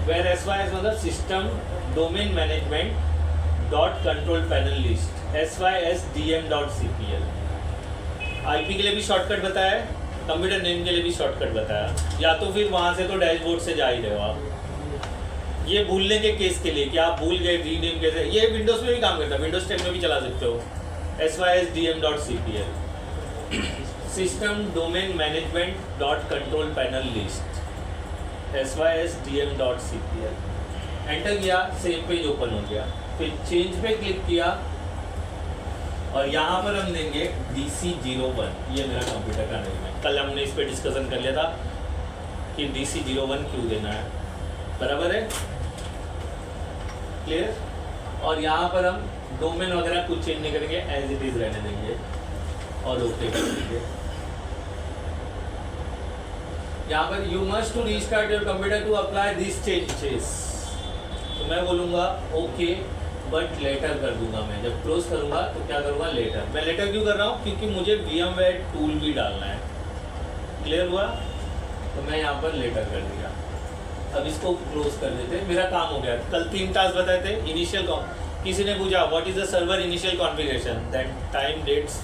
where sys मतलब system domain management dot control panel list, sysdm.cpl। IP के लिए भी शॉर्टकट बताया है, कंप्यूटर नेम के लिए भी शॉर्टकट बताया। या तो फिर वहाँ से तो डैशबोर्ड से जा ही रहे हो आप। ये भूलने के केस के लिए कि आप भूल गए रीनेम कैसे, ये विंडोज़ में भी काम करता है, विंडोज़ 10 में भी चला सकते हो। sysdm.cpl, system domain management dot control panel list, sysdm.cpl। Enter किया, सेम पेज ओपन हो गया। फिर चेंज पे क्लिक किया और यहाँ पर हम देंगे DC01, ये मेरा कंप्यूटर का नेम है। कल हमने इस पर डिस्कशन कर लिया था कि DC01 क्यों देना है, बराबर है, क्लियर। और यहाँ पर हम डोमेन वगैरह कुछ चेंज नहीं करेंगे, एज इट इज रहने देंगे और ओके कर देंगे। यहाँ पर you must to restart your computer to apply this changes, तो मैं बोलूँगा ओके बट लेटर कर दूंगा। मैं जब क्लोज करूँगा तो क्या करूँगा? लेटर। मैं लेटर क्यों कर रहा हूँ? क्योंकि मुझे VMware टूल भी डालना है, क्लियर हुआ। तो मैं यहाँ पर लेटर कर दिया। अब इसको क्लोज कर देते, मेरा काम हो गया। कल 3 टास्क बताए थे। इनिशियल, किसी ने पूछा what is the server initial configuration, then time, dates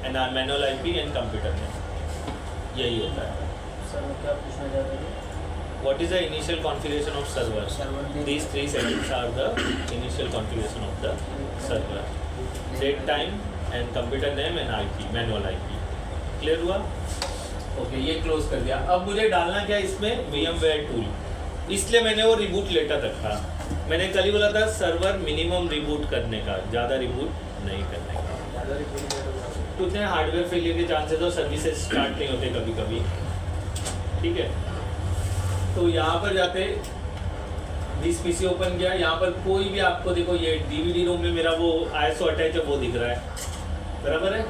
and manual IP and computer name, यही होता है। सर क्या पूछना चाहते थे? What is the initial configuration of server? These 3 settings are the initial configuration of the server. Date, time and computer name and IP, manual IP. Clear हुआ? Okay, ये close कर दिया। अब मुझे डालना क्या इसमें? VMware टूल, इसलिए मैंने वो रिबूट लेटर रखा। मैंने कल ही बोला था सर्वर मिनिमम रिबूट करने का, ज़्यादा रिबूट नहीं करने का। उतने हार्डवेयर फेलियर के चांसेस और सर्विसेज स्टार्ट नहीं होते कभी कभी, ठीक है। तो यहाँ पर जाते दिस पीसी ओपन किया, यहाँ पर कोई भी आपको देखो ये डीवीडी रोम में मेरा वो ISO अटैच है वो दिख रहा है, बराबर है।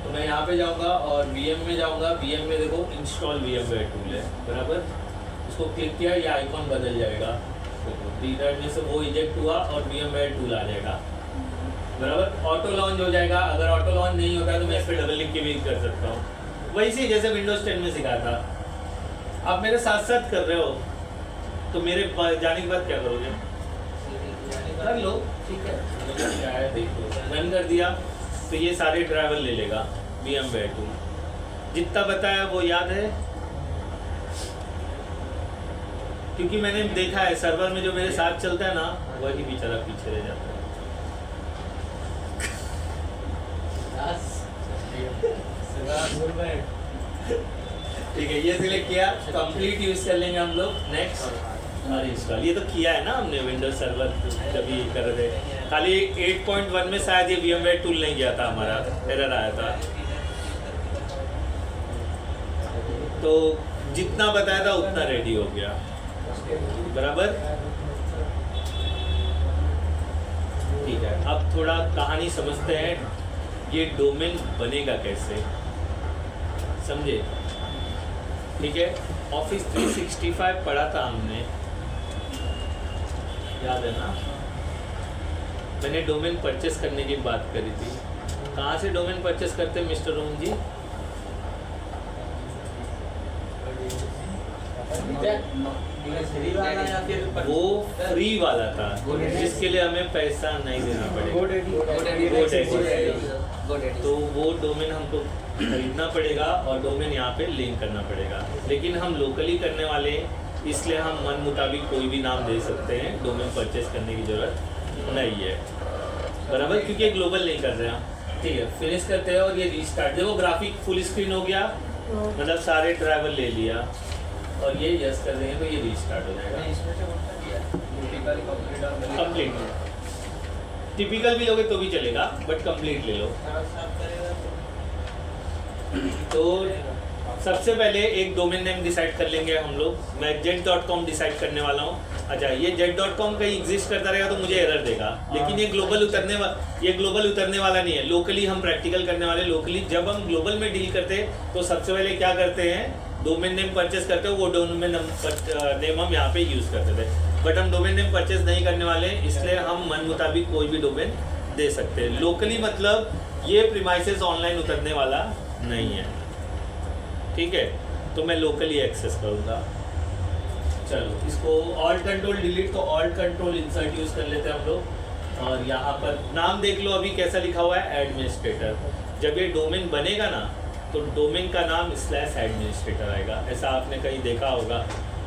तो मैं यहाँ पे जाऊँगा और VM में जाऊँगा, VM में देखो इंस्टॉल VMware टूल है, बराबर। उसको क्लिक किया, ये आइकॉन बदल जाएगा, ड्राइव में से वो इजेक्ट हुआ और VMware टूल आ जाएगा, बराबर। ऑटो लॉन्च हो जाएगा। अगर ऑटो लॉन्च नहीं होता है तो मैं इस पर डबल क्लिक भी कर सकता हूँ, वैसे जैसे विंडोज 10 में सिखाया था। आप मेरे साथ साथ कर रहे हो तो मेरे जाने के बाद क्या करोगे? कर लो, ठीक है। क्या है देखो, रन कर दिया तो ये सारे ड्राइवर ले लेगा VMware टूल। जितना बताया वो याद है, क्योंकि मैंने देखा है सर्वर में जो मेरे साथ चलता है ना वही बेचारा पीछे रह जाता है। ठीक है, ये सिलेक्ट किया, कंप्लीट यूज कर लेंगे हम लोग। नेक्स्ट और इंस्टॉल, ये तो किया है ना हमने विंडोज सर्वर कभी कर रहे थे। खाली 8.1 में शायद ये VMware टूल नहीं गया था, हमारा एरर आया था। तो जितना बताया था उतना रेडी हो गया, बराबर। ठीक है, अब थोड़ा कहानी समझते हैं, ये डोमेन बनेगा कैसे, समझे? ठीक है, ऑफिस 365 पढ़ा था हमने, याद है ना? मैंने डोमेन परचेस करने की बात करी थी। कहाँ से डोमेन परचेस करते हैं मिस्टर रोम जी? वो फ्री वाला था, जिसके लिए हमें पैसा नहीं देना पड़ेगा। तो वो डोमेन हमको खरीदना पड़ेगा और डोमेन यहाँ पे लिंक करना पड़ेगा। लेकिन हम लोकली करने वाले हैं, इसलिए हम मन मुताबिक कोई भी नाम दे सकते हैं, डोमेन परचेस करने की ज़रूरत नहीं है, बराबर, क्योंकि ग्लोबल नहीं कर रहे हैं। ठीक है, फिनिश करते हैं और ये रीस्टार्ट, देखो ग्राफिक फुल स्क्रीन हो गया, मतलब सारे ड्राइवर ले लिया और ये यस कर देंगे तो ये रीस्टार्ट हो जाएगा। कंप्लीट, टिपिकल भी लोगे तो भी चलेगा, बट कंप्लीट ले लो। तो सबसे पहले एक डोमेन नेम डिसाइड कर लेंगे हम लोग। मैं jet.com डिसाइड करने वाला हूँ। अच्छा, ये jet.com कहीं एग्जिस्ट करता रहेगा तो मुझे एरर देगा, लेकिन ये ग्लोबल उतरने वाला नहीं है। लोकली हम प्रैक्टिकल करने वाले। लोकली जब हम ग्लोबल में डील करते हैं तो सबसे पहले क्या करते हैं, डोमेन नेम परचेस करते हो, वो डोमेन नेम हम यहाँ पे यूज़ करते थे। बट हम डोमेन नेम परचेस नहीं करने वाले, इसलिए हम मन मुताबिक कोई भी डोमेन दे सकते हैं। लोकली मतलब ये प्रीमाइसेस ऑनलाइन उतरने वाला नहीं है, ठीक है। तो मैं लोकली एक्सेस करूँगा। चलो, इसको ऑल्ट कंट्रोल डिलीट, तो ऑल्ट कंट्रोल इंसर्ट यूज़ कर लेते हैं हम लोग। और यहाँ पर नाम देख लो अभी कैसा लिखा हुआ है, एडमिनिस्ट्रेटर। जब ये डोमेन बनेगा ना तो डोमेन का नाम /एडमिनिस्ट्रेटर आएगा। ऐसा आपने कहीं देखा होगा,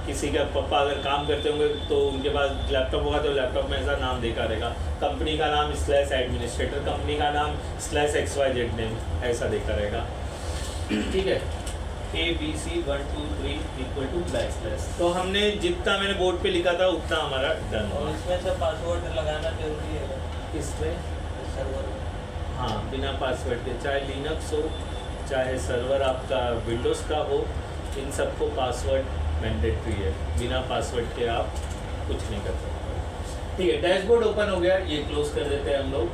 किसी का पापा अगर काम करते होंगे तो उनके पास लैपटॉप होगा तो लैपटॉप में ऐसा नाम देखा रहेगा, कंपनी का नाम /एडमिनिस्ट्रेटर, कंपनी का नाम /XYZ नेम, ऐसा देखा रहेगा, ठीक है। ABC 1 2 3 =/। तो हमने जितना मैंने बोर्ड पे लिखा था उतना हमारा डन और हुआ। इसमें से पासवर्ड लगाना जरूरी है इसमें सर्वर। हाँ, बिना पासवर्ड के, चाहे लिनक्स हो चाहे सर्वर आपका विंडोज़ का हो, इन सबको पासवर्ड मैंडेटरी है। बिना पासवर्ड के आप कुछ नहीं कर सकते, ठीक है। डैशबोर्ड ओपन हो गया, ये क्लोज कर देते हैं हम लोग।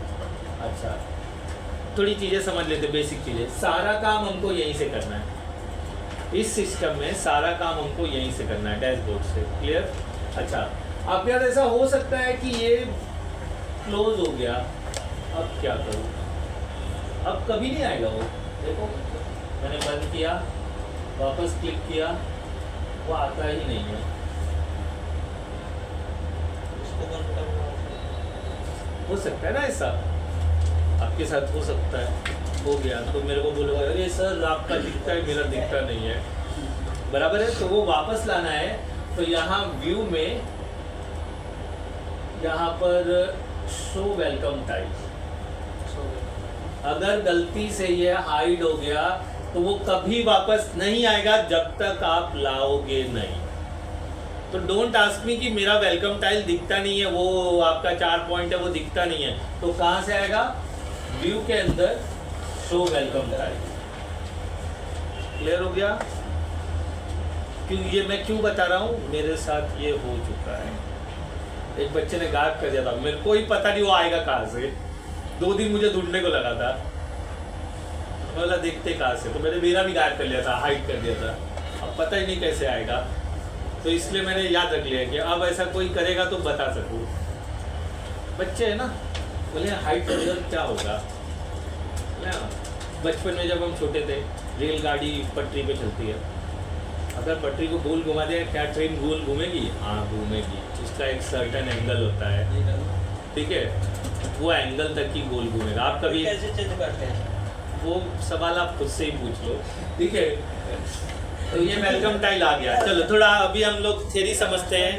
अच्छा, थोड़ी चीज़ें समझ लेते, बेसिक चीज़ें। सारा काम हमको यहीं से करना है, इस सिस्टम में सारा काम हमको यहीं से करना है, डैशबोर्ड से। क्लियर? अच्छा, आपके साथ ऐसा हो सकता है कि ये क्लोज हो गया, अब क्या करूँ? अब कभी नहीं आएगा वो। देखो, मैंने बंद किया, वापस क्लिक किया, वो आता ही नहीं है। इसको बंद करना हो सकता है ना ऐसा, आपके साथ हो सकता है। हो गया तो मेरे को बोलोगे अरे सर आपका दिखता है, मेरा दिखता नहीं है, बराबर है। तो वो वापस लाना है, तो यहाँ व्यू में यहाँ पर शो वेलकम टाइप, अगर गलती से ये हाइड हो गया तो वो कभी वापस नहीं आएगा जब तक आप लाओगे नहीं। तो डोंट आस्क मी कि मेरा वेलकम टाइल दिखता नहीं है, वो आपका 4 पॉइंट है वो दिखता नहीं है, तो कहाँ से आएगा? व्यू के अंदर शो वेलकम टाइल। क्लियर हो गया? क्यों ये मैं क्यों बता रहा हूँ? मेरे साथ ये हो चुका है। एक बच्चे ने गायब कर दिया था, मेरे को ही पता नहीं वो आएगा कहाँ से। 2 दिन मुझे ढूंढने को लगा था, बोला देखते कहाँ से, तो मैंने मेरा भी गायब कर लिया था, हाइड कर दिया था। अब पता ही नहीं कैसे आएगा, तो इसलिए मैंने याद रख लिया कि अब ऐसा कोई करेगा तो बता सकूँ। बच्चे है ना, बोले हाइड कर दिया तो क्या होगा ना। बचपन में जब हम छोटे थे, रेलगाड़ी पटरी पे चलती है, अगर पटरी को गोल घुमा दिया, क्या ट्रेन गोल घूमेगी? हाँ घूमेगी। उसका एक सर्टेन एंगल होता है, ठीक है, वो एंगल तक ही गोल घूमेगा। आप कभी कैसे चेंज करते हैं? वो सवाल आप खुद से ही पूछ लो, ठीक है। तो ये वेलकम टाइल आ गया। चलो थोड़ा अभी हम लोग थ्योरी समझते हैं।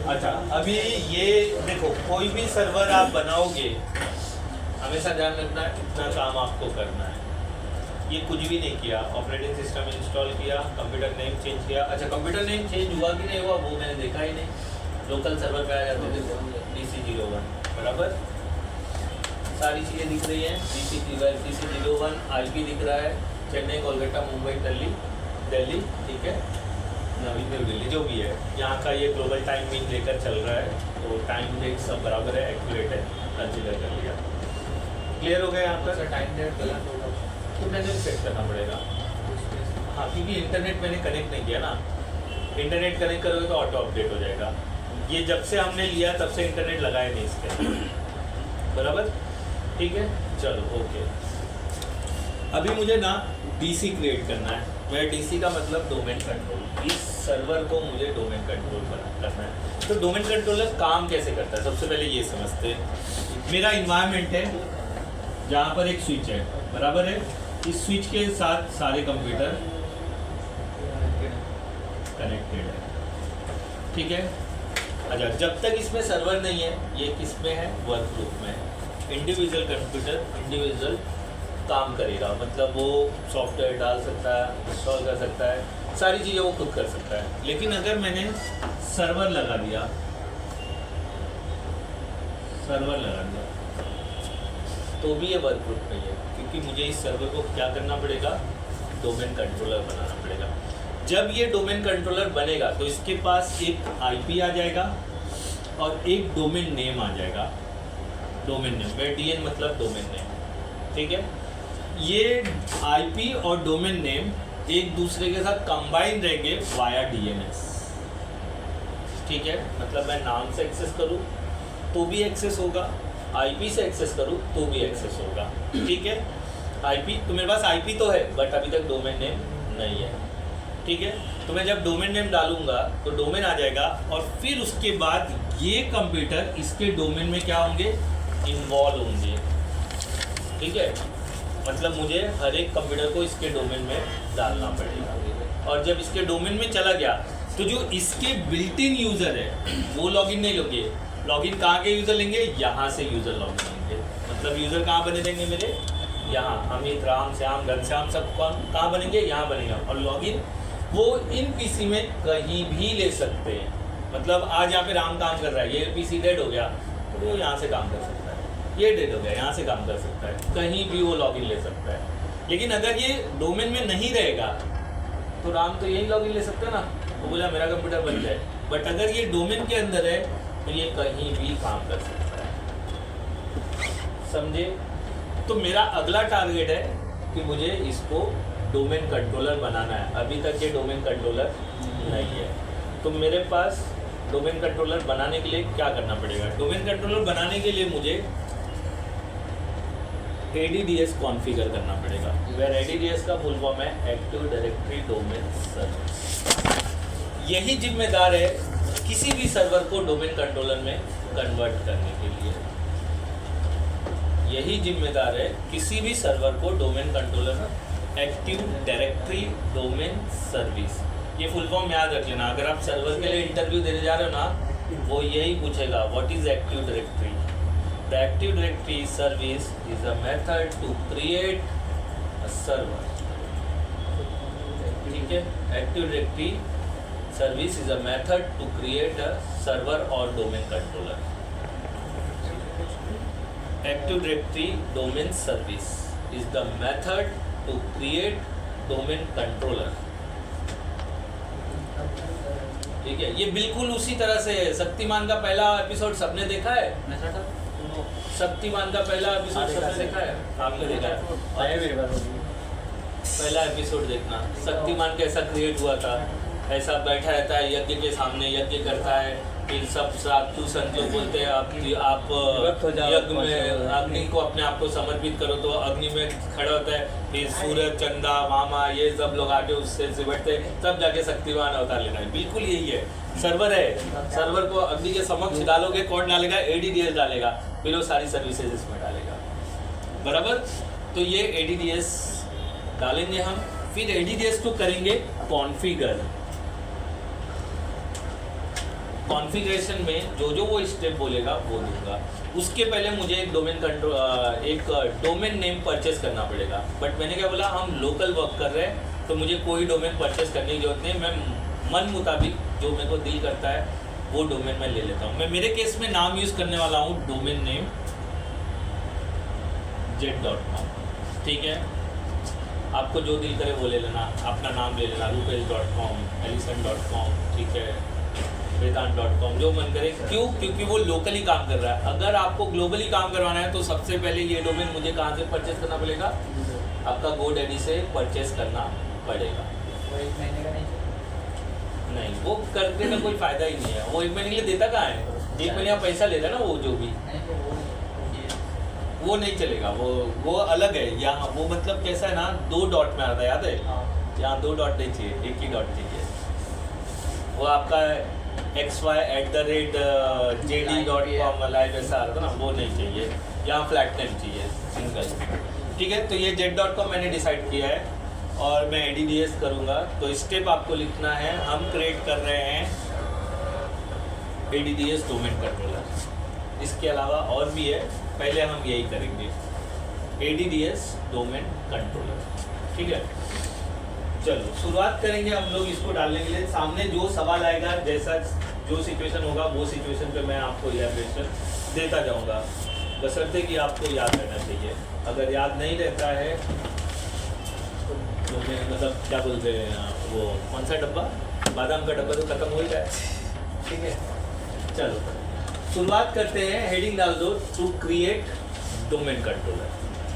अच्छा, अभी ये देखो, कोई भी सर्वर आप बनाओगे, हमेशा ध्यान रखना इतना काम आपको करना है। ये कुछ भी नहीं किया, ऑपरेटिंग सिस्टम इंस्टॉल किया, कंप्यूटर नेम चेंज किया। अच्छा, कंप्यूटर नेम चेंज हुआ कि नहीं हुआ वो मैंने देखा ही नहीं। लोकल सर्वर पे आ जाते थे, DC01 बराबर, सारी चीज़ें दिख रही हैं। DC01 IP दिख रहा है, चेन्नई, कोलकाता, मुंबई, दिल्ली, ठीक है, नवी दिल्ली, जो भी है। यहाँ का ये ग्लोबल टाइम मीन लेकर चल रहा है, तो टाइम डेट सब बराबर है, एक्यूरेट है, कंसिडर कर लिया। क्लियर हो गया यहाँ पर? टाइम डेट गलत होगा तो मैंने सेट करना पड़ेगा। हाँ, क्योंकि इंटरनेट मैंने कनेक्ट नहीं किया ना। इंटरनेट कनेक्ट करोगे तो ऑटो अपडेट हो जाएगा। ये जब से हमने लिया तब से इंटरनेट लगाया नहीं इसके, बराबर, ठीक है। चलो ओके, अभी मुझे ना DC क्रिएट करना है। मेरा DC का मतलब डोमेन कंट्रोल। इस सर्वर को मुझे डोमेन कंट्रोल करना है। तो डोमेन कंट्रोलर काम कैसे करता है, सबसे पहले ये समझते हैं। मेरा इन्वायरमेंट है जहाँ पर एक स्विच है, बराबर है। इस स्विच के साथ सारे कंप्यूटर कनेक्टेड है, ठीक है। अच्छा, जब तक इसमें सर्वर नहीं है, ये किस में है? वर्क ग्रुप में है। इंडिविजुअल कंप्यूटर इंडिविजुअल काम करेगा, मतलब वो सॉफ्टवेयर डाल सकता है, इंस्टॉल कर सकता है, सारी चीज़ें वो खुद कर सकता है। लेकिन अगर मैंने सर्वर लगा दिया, तो भी ये वर्क ग्रुप में है, क्योंकि मुझे इस सर्वर को क्या करना पड़ेगा? डोमेन कंट्रोलर बनाना पड़ेगा। जब ये डोमेन कंट्रोलर बनेगा तो इसके पास एक IP आ जाएगा और एक डोमेन नेम आ जाएगा। डोमेन नेम, वे DN मतलब डोमेन नेम, ठीक है। ये IP और डोमेन नेम एक दूसरे के साथ कंबाइन रहेंगे वाया DNS, ठीक है। मतलब मैं नाम से एक्सेस करूँ तो भी एक्सेस होगा, IP से एक्सेस करूँ तो भी एक्सेस होगा, ठीक है। IP तो मेरे पास IP तो है, बट अभी तक डोमेन नेम नहीं है, ठीक है। तो मैं जब डोमेन नेम डालूंगा तो डोमेन आ जाएगा, और फिर उसके बाद ये कंप्यूटर इसके डोमेन में क्या होंगे? इन्वॉल्व होंगे, ठीक है। मतलब मुझे हर एक कंप्यूटर को इसके डोमेन में डालना पड़ेगा, और जब इसके डोमेन में चला गया तो जो इसके बिल्ट इन यूज़र है वो लॉगिन नहीं लोगे। लॉगिन कहाँ के यूज़र लेंगे? यहाँ से यूज़र लॉगिन लेंगे। मतलब यूज़र कहाँ बने देंगे मेरे? यहाँ। अमित, राम, श्याम, घनश्याम सब कहाँ बनेंगे? यहाँ बनेगा। और लॉगिन वो इन PC में कहीं भी ले सकते हैं। मतलब आज यहाँ पे राम काम कर रहा है, ये PC डेड हो गया तो वो यहाँ से काम कर सकता है, ये डेड हो गया यहाँ से काम कर सकता है, कहीं भी वो लॉगिन ले सकता है। लेकिन अगर ये डोमेन में नहीं रहेगा तो राम तो यही लॉगिन ले सकता है ना, वो बोला मेरा कंप्यूटर बन जाए। बट अगर ये डोमेन के अंदर है तो ये कहीं भी काम कर सकता है, समझे। तो मेरा अगला टारगेट है कि मुझे इसको डोमेन कंट्रोलर बनाना है। अभी तक ये डोमेन कंट्रोलर नहीं है, तो मेरे पास डोमेन कंट्रोलर बनाने के लिए क्या करना पड़ेगा? डोमेन कंट्रोलर बनाने के लिए मुझे ADDS कॉन्फ़िगर करना पड़ेगा। वेयर ADDS का फुल फॉर्म है एक्टिव डायरेक्टरी डोमेन सर्वर। यही जिम्मेदार है किसी भी सर्वर को डोमेन कंट्रोलर में कन्वर्ट करने के लिए। यही जिम्मेदार है किसी भी सर्वर को डोमेन कंट्रोलर में एक्टिव डायरेक्टरी डोमेन सर्विस, ये फुल फॉर्म याद रख लेना। अगर आप सर्वर के लिए इंटरव्यू देने जा रहे हो ना, वो यही पूछेगा what is active directory. The active directory service is a method to create a server. ठीक है, active directory service is a method to create a server और domain controller. Active directory domain service is the method to create domain controller. ठीक है, ये बिल्कुल उसी तरह से है। शक्तिमान का पहला एपिसोड सबने देखा है? शक्तिमान का पहला एपिसोड सबने देखा है? आपने देखा है? पहला एपिसोड देखना। शक्तिमान कैसा क्रिएट हुआ था, ऐसा बैठा रहता है यज्ञ के सामने, यज्ञ करता है, फिर सब साधु संत लोग बोलते हैं आप यज्ञ में अग्नि को अपने आप को समर्पित करो, तो अग्नि में खड़ा होता है, फिर सूरज चंदा मामा ये सब लोग आके उससे सिमटते हैं, तब जाके शक्तिमान अवतार लेना है। बिल्कुल यही है। सर्वर है, सर्वर को अग्नि के समक्ष डालोगे, कौन डालेगा? ADDS डालेगा, फिर वो सारी सर्विसेज इसमें डालेगा। बराबर? तो ये ADDS डालेंगे हम, फिर ADDS को करेंगे कॉन्फ़िगर। कॉन्फ़िगरेशन में जो जो वो स्टेप बोलेगा वो दूंगा। उसके पहले मुझे एक डोमेन नेम परचेस करना पड़ेगा। बट मैंने क्या बोला, हम लोकल वर्क कर रहे हैं तो मुझे कोई डोमेन परचेस करने की जरूरत नहीं। मैं मन मुताबिक जो मेरे को दिल करता है वो डोमेन मैं ले लेता हूँ। मैं मेरे केस में नाम यूज़ करने वाला हूँ डोमेन नेम jet.com। ठीक है, आपको जो दिल करे वो ले लेना, अपना नाम ले लेना, rupesh.com, alison.com, ठीक है, वेदांत.com, जो मन करे। क्यों? क्योंकि वो लोकली काम कर रहा है। अगर आपको ग्लोबली काम करवाना है तो सबसे पहले ये डोमेन मुझे कहाँ से परचेस करना पड़ेगा? आपका GoDaddy से परचेस करना पड़ेगा। वो 1 महीने का नहीं, वो करने का कोई फायदा ही नहीं है। वो 1 महीने के लिए देता कहाँ है? 1 महीने का पैसा लेता है ना वो, जो भी वो नहीं चलेगा। वो अलग है। यहाँ वो मतलब कैसा है ना, 2 डॉट में आता है, याद है? यहाँ 2 डॉट नहीं चाहिए, 1 ही डॉट चाहिए। वो आपका xy@jd.com लाइव ऐसा आता ना, वो नहीं चाहिए। यहाँ फ्लैट नेम चाहिए, सिंगल। ठीक है, तो ये jet.com मैंने डिसाइड किया है और मैं ADDS करूँगा। तो स्टेप आपको लिखना है, हम क्रिएट कर रहे हैं ADDS डोमेन कंट्रोलर। इसके अलावा और भी है, पहले हम यही करेंगे ADDS डोमेन कंट्रोलर। ठीक है, चलो शुरुआत करेंगे हम लोग इसको डालने के लिए। सामने जो सवाल आएगा, जैसा जो सिचुएशन होगा वो सिचुएशन पे मैं आपको इलैबोरेशन देता जाऊंगा, बशर्ते कि आपको याद रहना चाहिए। अगर याद नहीं रहता है तो मैं मतलब क्या बोलते हैं वो कौन सा डब्बा, बादाम का डब्बा तो खत्म हो ही जाए। ठीक है, चलो शुरुआत करते हैं। हेडिंग डाल दो, to create domain controller.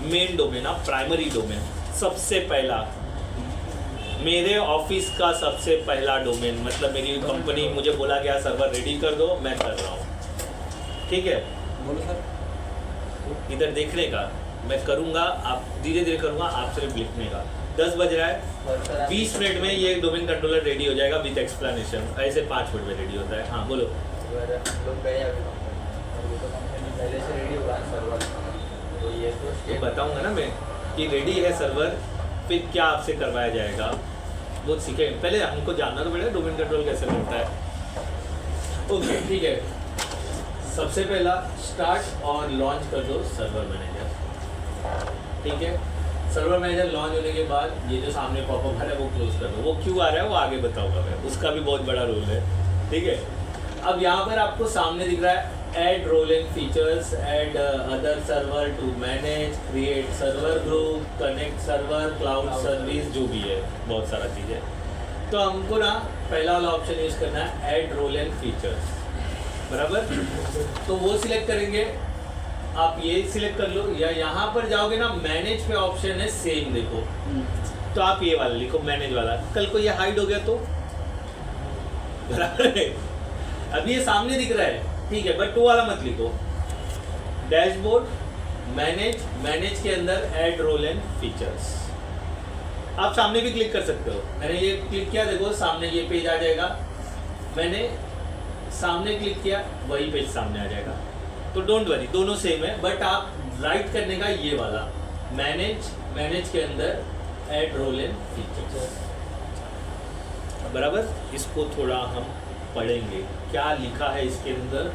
Main domain, आप प्राइमरी डोमेन, सबसे पहला मेरे ऑफिस का सबसे पहला डोमेन, मतलब मेरी कंपनी मुझे बोला गया सर्वर रेडी कर दो, मैं कर रहा हूँ। ठीक है, बोलो सर। इधर देखने का मैं करूँगा, आप धीरे धीरे करूँगा, आप सिर्फ लिखने का। 10 बज रहा है, 20 मिनट में ये डोमेन कंट्रोलर रेडी हो जाएगा विद एक्सप्लेनेशन। ऐसे 5 मिनट में रेडी होता है। हाँ बोलो। लोग गए अभी कंपनी, और वो तो कंपनी पहले से रेडी हुआ है सर्वर, तो ये ये बताऊँगा ना मैं कि रेडी है सर्वर, फिर क्या आपसे करवाया जाएगा वो सीखें। पहले हमको जानना तो पड़ेगा डोमेन कंट्रोल कैसे करता है। ओके, ठीक है, सबसे पहला स्टार्ट और लॉन्च कर दो सर्वर मैनेजर। ठीक है, सर्वर मैनेजर लॉन्च होने के बाद ये जो सामने पॉपअप आ रहा है वो क्लोज कर दो। वो क्यों आ रहा है वो आगे बताऊंगा मैं, उसका भी बहुत बड़ा रोल है। ठीक है, अब यहाँ पर आपको सामने दिख रहा है add role and features, add other server to manage, create server group, connect server, cloud service, जो भी है बहुत सारा चीज़ है। तो हमको ना पहला वाला ऑप्शन यूज़ करना है ऐड रोल एंड फीचर्स। बराबर, तो वो सिलेक्ट करेंगे, आप ये सिलेक्ट कर लो, या यहाँ पर जाओगे ना मैनेज पे ऑप्शन है सेम, देखो तो आप ये वाला लिखो मैनेज वाला। कल को ये हाइड हो गया तो बराबर है, अब ये सामने दिख रहा है, ठीक है, बट वो वाला मत लिखो। डैशबोर्ड, मैनेज के अंदर ऐड रोल एंड फीचर्स। आप सामने भी क्लिक कर सकते हो। मैंने ये क्लिक किया, देखो सामने ये पेज आ जाएगा। मैंने सामने क्लिक किया, वही पेज सामने आ जाएगा। तो डोंट वरी, दोनों सेम है, बट आप राइट करने का ये वाला मैनेज के अंदर ऐड रोल एंड फीचर्स। बराबर। इसको थोड़ा हम पढ़ेंगे क्या लिखा है इसके अंदर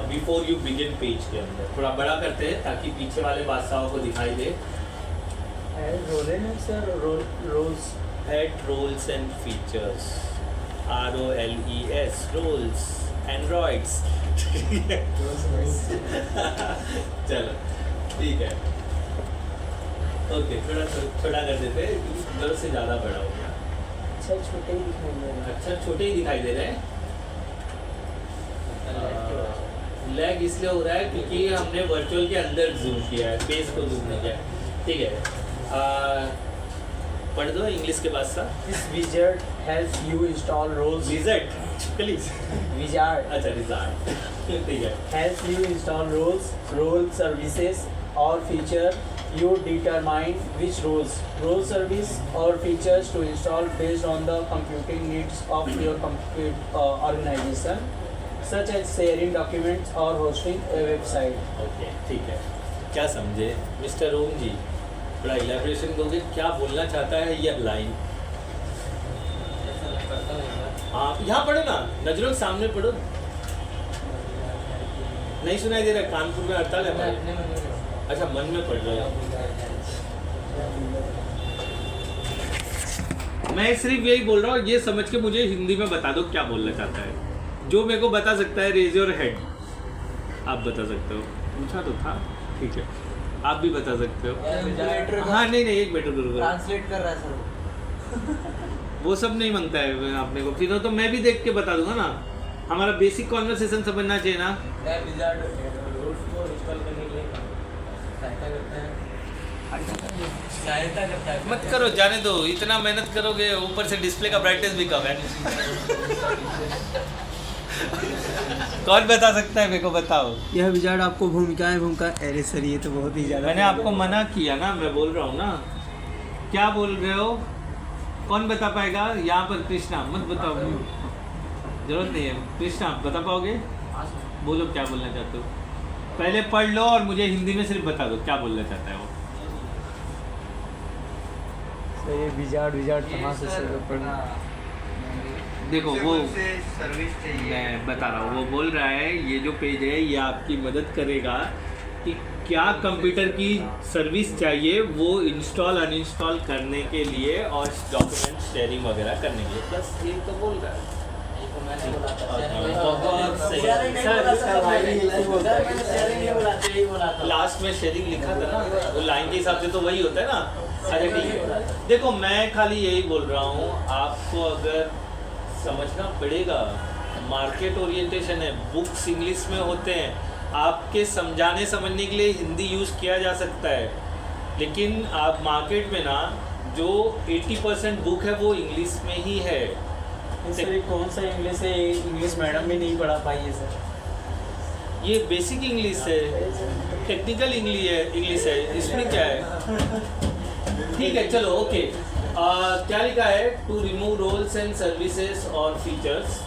बिफोर यू बिगिन पेज के अंदर। थोड़ा बड़ा करते हैं ताकि पीछे वाले बादशाहों को दिखाई दे। Roles at roles and features, ROLES, roles, androids. चलो ठीक है, ओके थोड़ा छोटा कर देते हैं क्योंकि जरूरत से ज़्यादा बड़ा हो गया। अच्छा छोटे ही दिखाई दे रहे हैं। अच्छा छोटे ही दिखाई दे रहे हैं। लैग इसलिए हो रहा है क्योंकि हमने वर्चुअल के अंदर जूम किया है, पेज को जूम नहीं किया। ठीक है, पढ़ दो इंग्लिश के बाद सा। This wizard helps you install roles. Visit please. Wizard अच्छा रिजल्ट ठीक है। helps you install roles, role services or feature. You determine which role service or features to install based on the computing needs of your organization, such as sharing documents or hosting a website. Okay ठीक है, क्या समझे mister ओम जी? थोड़ा elaboration दोगे क्या बोलना चाहता है ये लाइन? हाँ यहाँ पढ़ो ना, नजरों के सामने पढ़ो। नहीं सुनाई दे रहा? कानपुर में हड़ताल है हमारे। अच्छा मन में पढ़ रहे हो। मैं सिर्फ यही बोल रहा हूँ, ये समझ के मुझे हिंदी में बता दो क्या बोलना चाहता है। जो मेरे को बता सकता है रेज योर हेड। आप बता सकते हो, पूछा तो था। ठीक है, आप भी बता सकते हो। हाँ नहीं एक मिनट रुको। ट्रांसलेट कर रहा है सर वो सब नहीं मांगता है अपने को, फिर तो मैं भी देख के बता दूंगा ना। हमारा बेसिक कॉन्वर्सेशन समझना चाहिए ना। सहायता करता है। मत करो, जाने दो। इतना मेहनत करोगे, ऊपर से डिस्प्ले का ब्राइटनेस भी कम है। कौन बता सकता है मेरे को, बताओ। यह विजार्ड आपको भूमिकाएं अरे सर ये तो बहुत ही ज़्यादा। मैंने आपको मना किया ना, मैं बोल रहा हूँ ना। क्या बोल रहे हो? कौन बता पाएगा यहाँ पर? कृष्णा मत बताओ, जरूरत नहीं है। कृष्णा बता पाओगे? बोलो क्या बोलना चाहते हो। पहले पढ़ लो और मुझे हिंदी में सिर्फ बता दो क्या बोलना चाहता है वो। तो ये विजार्ड कहाँ से पढ़ना? देखो वो सर्विस चाहिए। मैं बता रहा हूँ, वो बोल रहा है ये जो पेज है ये आपकी मदद करेगा कि क्या कंप्यूटर की सर्विस चाहिए वो इंस्टॉल अनइंस्टॉल करने के लिए और डॉक्यूमेंट शेयरिंग वगैरह करने के लिए। प्लस ये तो बोल रहा है। बहुत सही। लास्ट में शेयरिंग लिखा था ना, वो लाइन के हिसाब से तो वही होता है ना। अच्छा ठीक है, देखो मैं खाली यही बोल रहा हूँ, आपको अगर समझना पड़ेगा। मार्केट ओरिएंटेशन है, बुक्स इंग्लिश में होते हैं। आपके समझाने समझने के लिए हिंदी यूज़ किया जा सकता है, लेकिन आप मार्केट में ना जो 80% बुक है वो इंग्लिश में ही है। सर कौन सा इंग्लिश है? इंग्लिश मैडम भी नहीं पढ़ा पाई है सर। ये बेसिक इंग्लिश है, टेक्निकल इंग्लिश है, इसमें क्या है? ठीक है चलो ओके। क्या लिखा है? To remove roles and services और फीचर्स।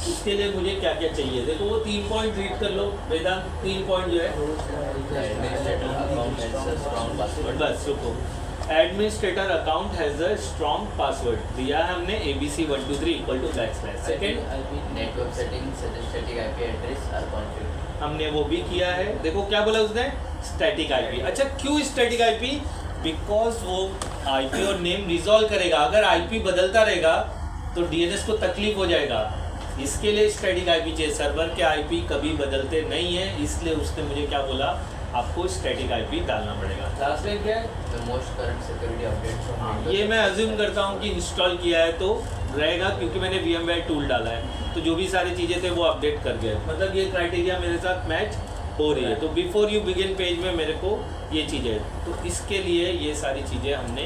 उसके लिए मुझे क्या क्या चाहिए? देखो वो 3 पॉइंट रीड कर लो वेदांत। 3 पॉइंट जो है, बस रुको। Administrator account has a strong password दिया है हमने ABC 1 2 3 =/। Second network settings, static IP address are configure. हमने वो भी किया है। देखो क्या बोला उसने? Static IP. अच्छा क्यों स्टैटिक आईपी? बिकॉज वो आईपी और नेम रिजॉल्व करेगा। अगर आईपी बदलता रहेगा तो डीएनएस को तकलीफ हो जाएगा, इसके लिए स्टैटिक आईपी चाहिए। सर्वर के आईपी कभी बदलते नहीं है, इसलिए उसने मुझे क्या बोला, आपको स्टैटिक आईपी डालना पड़ेगा। लास्ट लाइन क्या है? The most current security update. हाँ, ये मैं अज्यूम करता हूँ कि इंस्टॉल किया है तो रहेगा, क्योंकि मैंने VMware टूल डाला है तो जो भी सारी चीज़ें थे वो अपडेट कर गए। मतलब ये क्राइटेरिया मेरे साथ मैच हो रही है। तो बिफोर यू बिगिन पेज में मेरे को ये चीज़ें, तो इसके लिए ये सारी चीज़ें हमने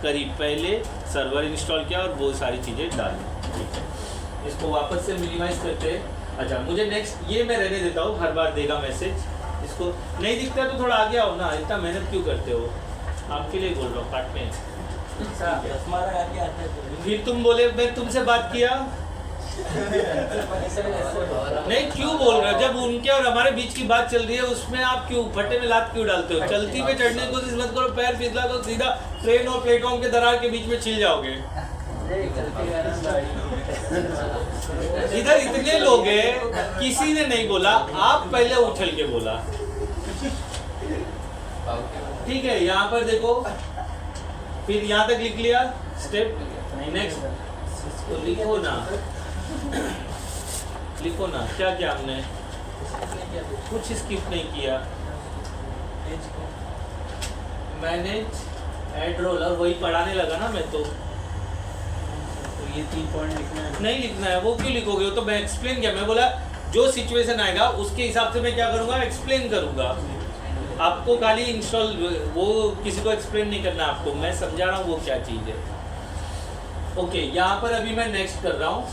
करी। पहले सर्वर इंस्टॉल किया और वो सारी चीज़ें डाली। ठीक है, इसको वापस से मिनिमाइज करते हैं। अच्छा मुझे नेक्स्ट ये मैं रहने देता हूँ, हर बार देगा मैसेज। इसको नहीं दिखता तो थोड़ा आगे आओ ना, इतना मेहनत क्यों करते हो? आपके लिए बोल रहा हूँ पार्ट में। फिर तुम बोले मैं तुमसे बात किया नहीं, क्यों बोल रहे हो? जब उनके और हमारे बीच की बात चल रही है उसमें आप क्यों फटे में लात क्यों डालते हो? चलती में चढ़ने की कोशिश मत करो, पैर फिसला तो सीधा ट्रेन और प्लेटफॉर्म के दरार के बीच में छिल जाओगे। इधर इतने लोग हैं, किसी ने नहीं बोला, आप पहले उछल के बोला। ठीक है, यहाँ पर देखो, फिर यहाँ तक लिख लिया स्टेप। नेक्स्ट तो लिखो ना, लिखो ना क्या क्या हमने कुछ स्किप नहीं किया। मैनेज एड रोल, और वही पढ़ाने लगा ना मैं तो ये 3 पॉइंट लिखना है। नहीं लिखना है, वो क्यों लिखोगे? वो तो मैं एक्सप्लेन किया, मैं बोला जो सिचुएशन आएगा उसके हिसाब से मैं क्या करूँगा, एक्सप्लेन करूँगा। आपको खाली इंस्टॉल, वो किसी को एक्सप्लेन नहीं करना आपको, मैं समझा रहा हूँ वो क्या चीज़ है। ओके, यहाँ पर अभी मैं नेक्स्ट कर रहा हूँ।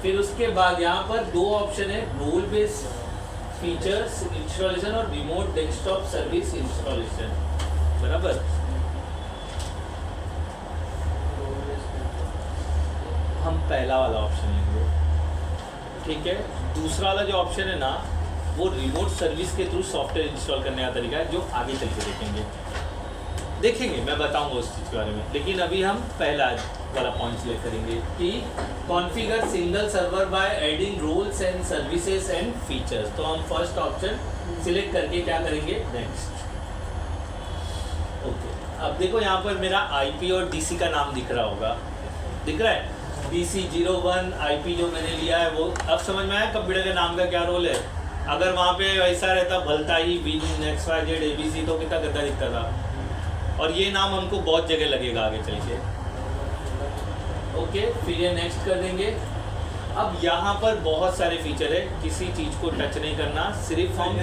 फिर उसके बाद यहाँ पर 2 ऑप्शन है, रोल बेस्ड फीचर्स इंस्टॉलेशन और रिमोट डेस्कटॉप सर्विस इंस्टॉलेशन, बराबर। हम पहला वाला ऑप्शन लेंगे, ठीक है। दूसरा वाला जो ऑप्शन है ना, वो रिमोट सर्विस के थ्रू सॉफ्टवेयर इंस्टॉल करने का तरीका है, जो आगे चल के देखेंगे, मैं बताऊंगा उस चीज़ के बारे में। लेकिन अभी हम पहला वाला पॉइंट सिलेक्ट करेंगे कि configure single server by adding roles and services and features. तो हम फर्स्ट ऑप्शन सिलेक्ट करके क्या करेंगे, नेक्स्ट। ओके, अब देखो यहाँ पर मेरा आईपी और डीसी का नाम दिख रहा होगा, दिख रहा है DC01 IP जो मैंने लिया है वो। अब समझ में आया कंप्यूटर के नाम का क्या रोल है। अगर वहाँ पे वैसा रहता भलता ही विन XYZ ABC तो कितना गंदा दिखता था। और ये नाम हमको बहुत जगह लगेगा आगे चल के। ओके, फिर ये नेक्स्ट कर देंगे। अब यहाँ पर बहुत सारे फीचर है, किसी चीज़ को टच नहीं करना, सिर्फ हम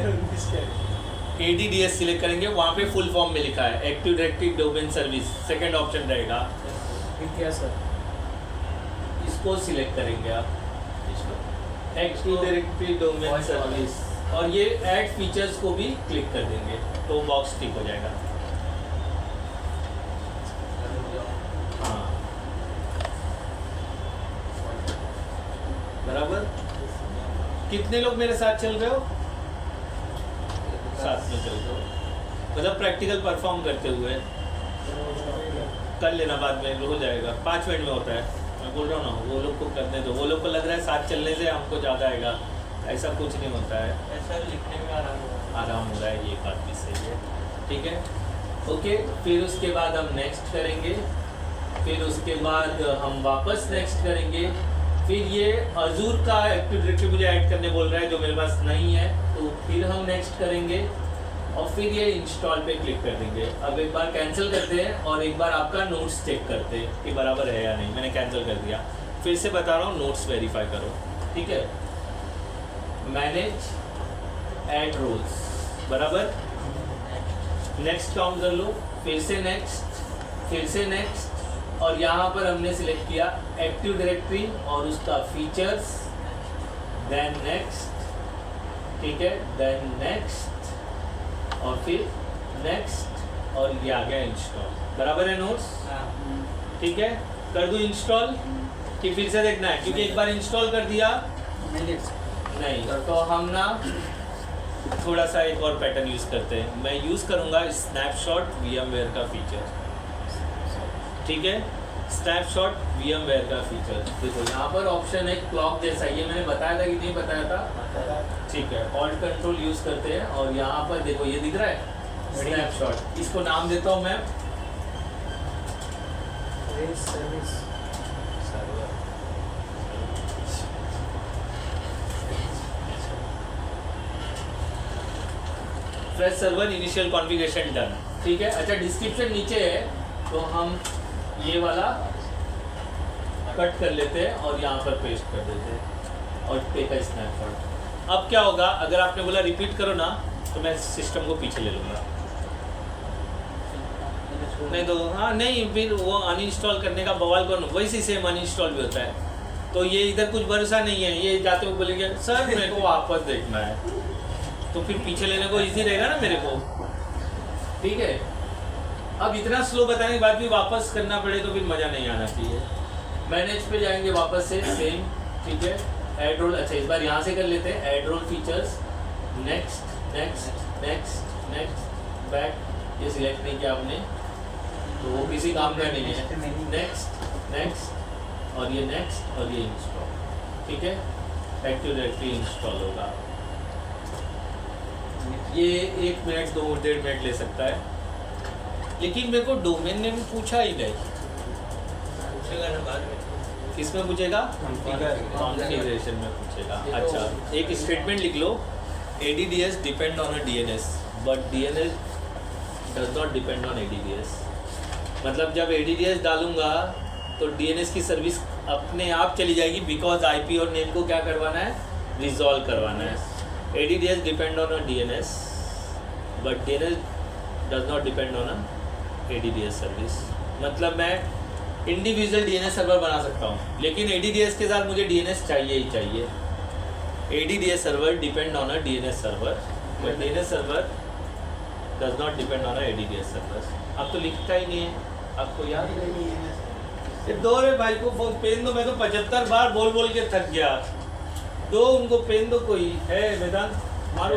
ADDS सिलेक्ट करेंगे। वहाँ पे फुल फॉर्म में लिखा है active directory domain service, second option रहेगा। क्या सर? इसको सिलेक्ट करेंगे आप, एक्टिव डायरेक्टरी डोमेन सर्विस, और ये ऐड फीचर्स को भी क्लिक कर देंगे तो बॉक्स टिक हो जाएगा। हाँ, बराबर। कितने लोग मेरे साथ चल रहे हो? साथ में चल रहे हो, मतलब प्रैक्टिकल परफॉर्म करते हुए। कर लेना, बाद में हो जाएगा, 5 मिनट में होता है। मैं बोल रहा हूँ ना, वो लोग को करने दो। वो लोग को लग रहा है साथ चलने से हमको ज़्यादा आएगा, ऐसा कुछ नहीं होता है। ऐसा लिखने में आराम हो रहा है, ये बात भी सही है, ठीक है। ओके, फिर उसके बाद हम नेक्स्ट करेंगे, फिर उसके बाद हम वापस नेक्स्ट करेंगे। फिर ये अजूर का एक्टिव डायरेक्टरी मुझे ऐड करने बोल रहा है, जो मेरे पास नहीं है, तो फिर हम नेक्स्ट करेंगे और फिर ये इंस्टॉल पे क्लिक कर देंगे। अब एक बार कैंसिल करते हैं और एक बार आपका नोट्स चेक करते हैं कि बराबर है या नहीं। मैंने कैंसिल कर दिया, फिर से बता रहा हूँ, नोट्स वेरीफाई करो, ठीक है। मैनेज ऐड रोल्स, बराबर। नेक्स्ट काउंट कर लो, फिर से नेक्स्ट, फिर से नेक्स्ट, और यहाँ पर हमने सिलेक्ट किया एक्टिव डायरेक्टरी और उसका फीचर्स, देन नेक्स्ट, ठीक है, देन नेक्स्ट, और फिर नेक्स्ट, और ये आ गया इंस्टॉल, बराबर है नोट्स, ठीक है। कर दूँ इंस्टॉल कि फिर से देखना है, क्योंकि एक बार इंस्टॉल कर दिया नहीं, तो हम ना थोड़ा सा एक और पैटर्न यूज़ करते हैं। मैं यूज़ करूँगा स्नैपशॉट VMware का फीचर, ठीक है। स्नैपशॉट VMware का फीचर देखो, यहाँ पर ऑप्शन है क्लॉक जैसा, ये मैंने बताया था कि नहीं बताया था, ठीक है। ऑल्ट कंट्रोल यूज़ करते हैं और यहाँ पर देखो ये दिख रहा है स्नैपशॉट, इसको नाम देता हूँ मैं service. Fresh server initial configuration done, ठीक है। अच्छा, डिस्क्रिप्शन नीचे है तो हम ये वाला कट कर लेते हैं और यहाँ पर पेस्ट कर देते हैं और टेक अ स्नैपशॉट। अब क्या होगा, अगर आपने बोला रिपीट करो ना, तो मैं सिस्टम को पीछे ले लूँगा। नहीं तो हाँ नहीं, फिर वो अनइंस्टॉल करने का बवाल कौन, वैसे सेम अनइंस्टॉल भी होता है। तो ये इधर कुछ भरोसा नहीं है, ये जाते हुए बोलेंगे सर मेरे को वापस देखना है, तो फिर पीछे लेने को इजी रहेगा ना मेरे को, ठीक है। अब इतना स्लो बताने के बाद भी वापस करना पड़े तो फिर मज़ा नहीं आना चाहिए। मैनेज पे जाएंगे वापस से सेम, ठीक है। ऐड रोल, अच्छा इस बार यहाँ से कर लेते हैं, add role features, next next next next back, ये सिलेक्ट नहीं किया आपने तो वो किसी काम का नहीं है। नेक्स्ट नेक्स्ट और ये नेक्स्ट और ये इंस्टॉल, ठीक है। एक्टिव डायरेक्टरी इंस्टॉल होगा, ये 1 मिनट 2-1.5 मिनट ले सकता है, लेकिन मेरे को डोमेन नेम पूछा ही नहीं। पूछेगा ना बाद में, किसमें पूछेगा? कॉन्फ़िगरेशन में पूछेगा। अच्छा, एक स्टेटमेंट लिख लो, ADDS depend on a DNS but DNS does not depend on ADDS। मतलब जब ADDS डालूंगा तो DNS की सर्विस अपने आप चली जाएगी, बिकॉज IP और नेम को क्या करवाना है? रिजॉल्व करवाना है। ADDS depend on a DNS but DNS does not depend on a ADDS service. मतलब मैं इंडिविजुअल DNS सर्वर बना सकता हूँ, लेकिन ADDS के साथ मुझे DNS चाहिए ही चाहिए। ADDS server depend on a DNS server but DNS server does not depend on a ADDS server. अब तो लिखता ही नहीं है, आपको याद नहीं है। ये दो रे भाई को पेन दो, मैं तो 75 बार बोल बोल के थक गया। दो उनको पेन दो, कोई है वेदांत? मारो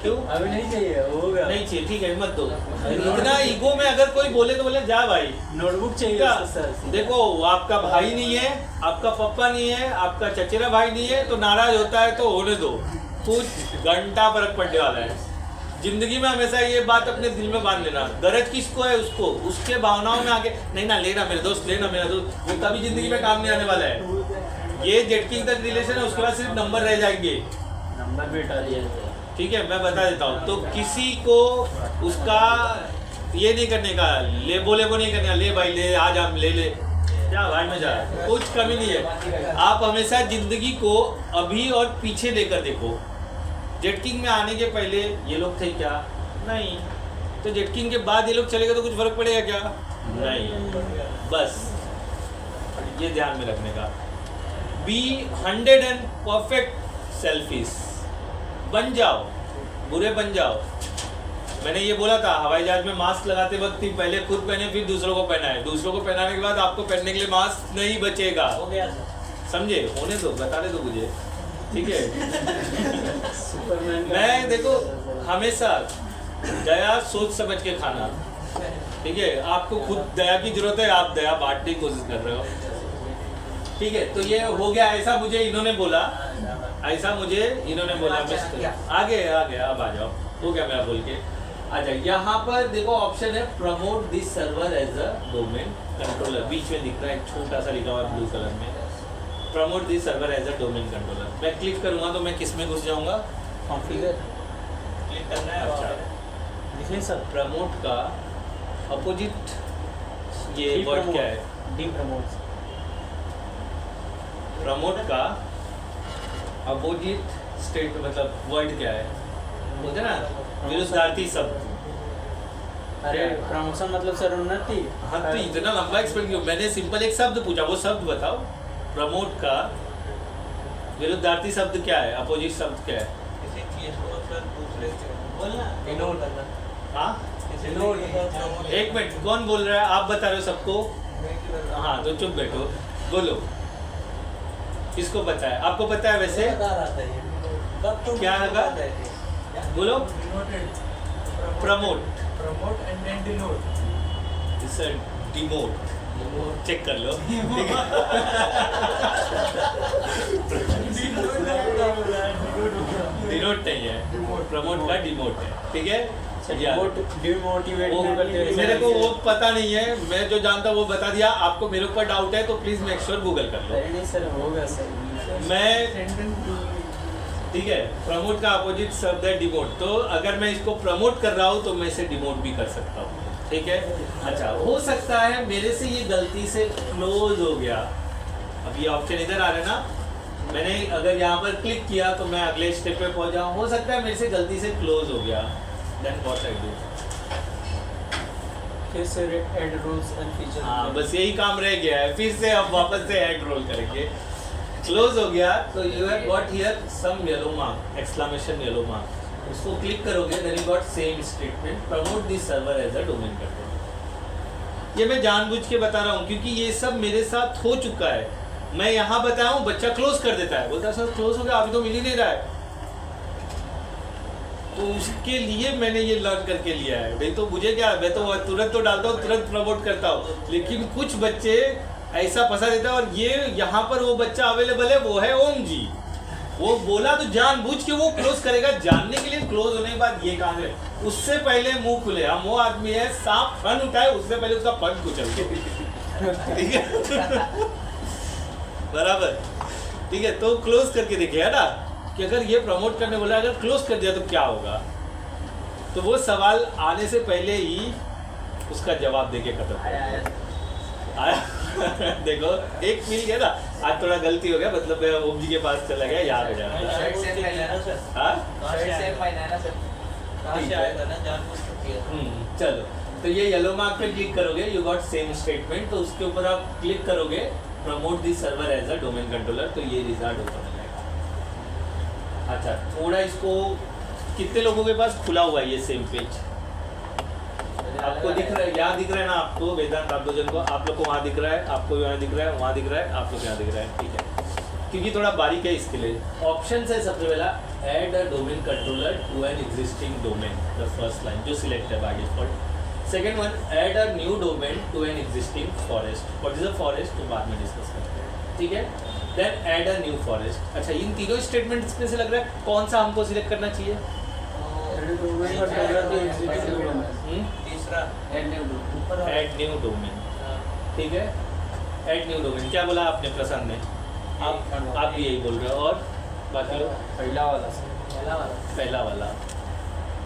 क्यों? अभी नहीं चाहिए, हो गया। नहीं चाहिए, ठीक है मत दो। इतना ईगो में अगर कोई बोले तो बोले जा भाई, नोटबुक चाहिए क्या? उसको सर। देखो, वो आपका भाई नहीं है, आपका पप्पा नहीं है, आपका चचेरा भाई नहीं है, तो नाराज होता है तो होने दो, कुछ घंटा फर्क पड़ने वाला है। जिंदगी में हमेशा ये बात अपने दिल में बांध लेना, गरज किसको है उसको, उसके भावनाओं में आके नहीं ना लेना मेरे दोस्त, लेना मेरा दोस्त, वो कभी जिंदगी में काम नहीं आने वाला है। ये जेटकिंग तक रिलेशन है, उसके बाद सिर्फ नंबर रह जाएंगे। नंबर भी हटा दिया है। ठीक है, मैं बता देता हूँ। तो किसी को उसका ये नहीं करने का, लेबो नहीं करने का, ले भाई ले, आज हम ले ले, क्या भाई में जा, कुछ कमी नहीं है। आप हमेशा जिंदगी को अभी और पीछे लेकर देखो। जेटकिंग में आने के पहले ये लोग थे क्या? नहीं। तो जेटकिंग के बाद ये लोग चलेगा तो कुछ फर्क पड़ेगा क्या? नहीं। बस ये ध्यान में रखने का। बी 100 एंड परफेक्ट सेल्फिश, बन जाओ, बुरे बन जाओ। मैंने ये बोला था हवाई जहाज में मास्क लगाते वक्त ही पहले खुद पहने फिर दूसरों को पहनाए, दूसरों को पहनाने के बाद आपको पहनने के लिए मास्क नहीं बचेगा। हो गया सर। समझे? होने दो, बताने दो मुझे, ठीक है। सुपरमैन मैं देखो हमेशा दया सोच समझ के खाना, ठीक है। आपको खुद दया की जरूरत है, आप दया बांटने की कोशिश कर रहे हो, ठीक है। तो ये हो गया, ऐसा मुझे इन्होंने बोला, ऐसा मुझे इन्होंने बोला। आगे आगे अब आ जाओ, हो गया मेरा बोल के। आ जाए, यहाँ पर देखो ऑप्शन है promote this server as a domain controller, बीच में दिख रहा है एक छोटा सा लिखा हुआ है ब्लू कलर में, promote this server as a domain controller. मैं क्लिक करूँगा तो मैं किस में घुस जाऊँगा? कॉन्फ़िगर क्लिक करना है। अच्छा, लिखिए सर। प्रमोट का अपोजिट ये वर्ड क्या है? D promote. प्रमोट का अपोजिट स्टेट मतलब वर्ड क्या है? बोलते ना विरुद्धार्थी शब्द। अरे प्रमोशन मतलब सर उन्नति। हाँ, तो इतना लंबा एक्सप्लेन क्यों? मैंने सिंपल एक शब्द पूछा, वो शब्द बताओ। प्रमोट का विरुद्धार्थी शब्द क्या है? अपोजिट शब्द क्या है? हाँ, एक मिनट, कौन बोल रहा है? आप बता रहे हो सबको? हाँ, तो चुप बैठो, बोलो। किसको पता है? आपको पता है वैसे? क्या लगा? बोलो। Promote, promote and then denote. It's a demote, check कर लो। डिनोट नहीं है, प्रमोट का डिमोट है, ठीक है। डिमोटिवेट मेरे को वो पता नहीं है, मैं जो जानता वो बता दिया आपको। मेरे ऊपर डाउट है तो प्लीज मेक श्योर गूगल कर लो। नहीं सर, होगा सर। मैं ठीक है, प्रमोट का अपोजिट शब्द है डिमोट। तो अगर मैं इसको प्रमोट कर रहा हूँ तो मैं इसे डिमोट भी कर सकता हूँ, ठीक है। अच्छा, हो सकता है मेरे से ये गलती से क्लोज हो गया। अब ये ऑप्शन इधर आ रहा है ना, मैंने अगर यहाँ पर क्लिक किया तो मैं अगले स्टेप पे पहुँच जाऊँ। हो सकता है मेरे से गलती से क्लोज हो गया, देन व्हाट आई डू? फिर से ऐड रोल्स एंड फीचर। हाँ, बस यही काम रह गया है, फिर से अब वापस से ऐड रोल करेंगे। क्लोज हो गया तो you have got here some yellow mark, exclamation yellow mark, उसको क्लिक करोगे then you got same statement, promote this server as a domain controller. ये मैं जानबूझ के बता रहा हूँ क्योंकि ये सब मेरे साथ हो चुका है। मैं यहाँ बताया हूँ, बच्चा क्लोज कर देता है, बोलता है सर क्लोज हो गया, अभी तो मिल ही नहीं रहा है। तो उसके लिए मैंने ये लर्न करके लिया है। नहीं तो मुझे क्या, मैं तो तुरंत तो डालता हूँ, तुरंत प्रमोट करता हूँ, लेकिन कुछ बच्चे ऐसा फंसा देता है। और ये यहाँ पर वो बच्चा अवेलेबल है, वो है ओम जी। वो बोला तो जानबूझ के वो क्लोज करेगा, जानने के लिए क्लोज होने के बाद ये काम है, उससे पहले मुंह खुले। हम वो आदमी है, सांप फन उठाए उससे पहले उसका फन कुचल दे। ठीक है बराबर, ठीक है। तो क्लोज करके देखिए, है ना, कि अगर ये प्रमोट करने बोला, अगर क्लोज कर दिया तो क्या होगा। तो वो सवाल आने से पहले ही उसका जवाब देके खत्म आया। देखो एक मिल गया ना, आज थोड़ा गलती हो गया, मतलब मैं ओम जी के पास चला गया, याद हो जाएगा। शर्ट सेम पहना है ना सर? हाँ शर्ट सेम पहना है ना सर? कहाँ से आया था ना, जानबूझ के किया था। चलो, तो ये येलो मार्क पे क्लिक करोगे, यू गॉट सेम स्टेटमेंट। तो उसके ऊपर आप क्लिक करोगे promote this server as a domain controller, तो ये रिजल्ट ओपन हो जाएगा। अच्छा, थोड़ा इसको, कितने लोगों के पास खुला हुआ है ये सेम पेज? आपको दिख रहा है, यहाँ दिख रहा है ना आपको, वेदांत आप दो जन को, आप लोग को वहाँ दिख रहा है, आपको यहाँ दिख रहा है, वहाँ दिख रहा है, आप लोग यहाँ दिख रहा है, ठीक है। क्योंकि थोड़ा बारीक है इसके लिए ऑप्शन है। सबसे पहला add a domain controller to an existing domain, the first line जो सिलेक्ट है by default. Second one, add a new domain to an existing forest. What is a forest तो बाद में डिस्कस करते हैं, ठीक है। Then add a new forest. अच्छा, इन तीनों स्टेटमेंट्स में से लग रहा है कौन सा हमको सिलेक्ट करना चाहिए? तीसरा ऐड न्यू डोमेन, ठीक है। ऐड न्यू डोमेन, क्या बोला आपने प्रशांत ने? आप भी यही बोल रहे हो, और बाकी लोग? पहला वाला पहला वाला,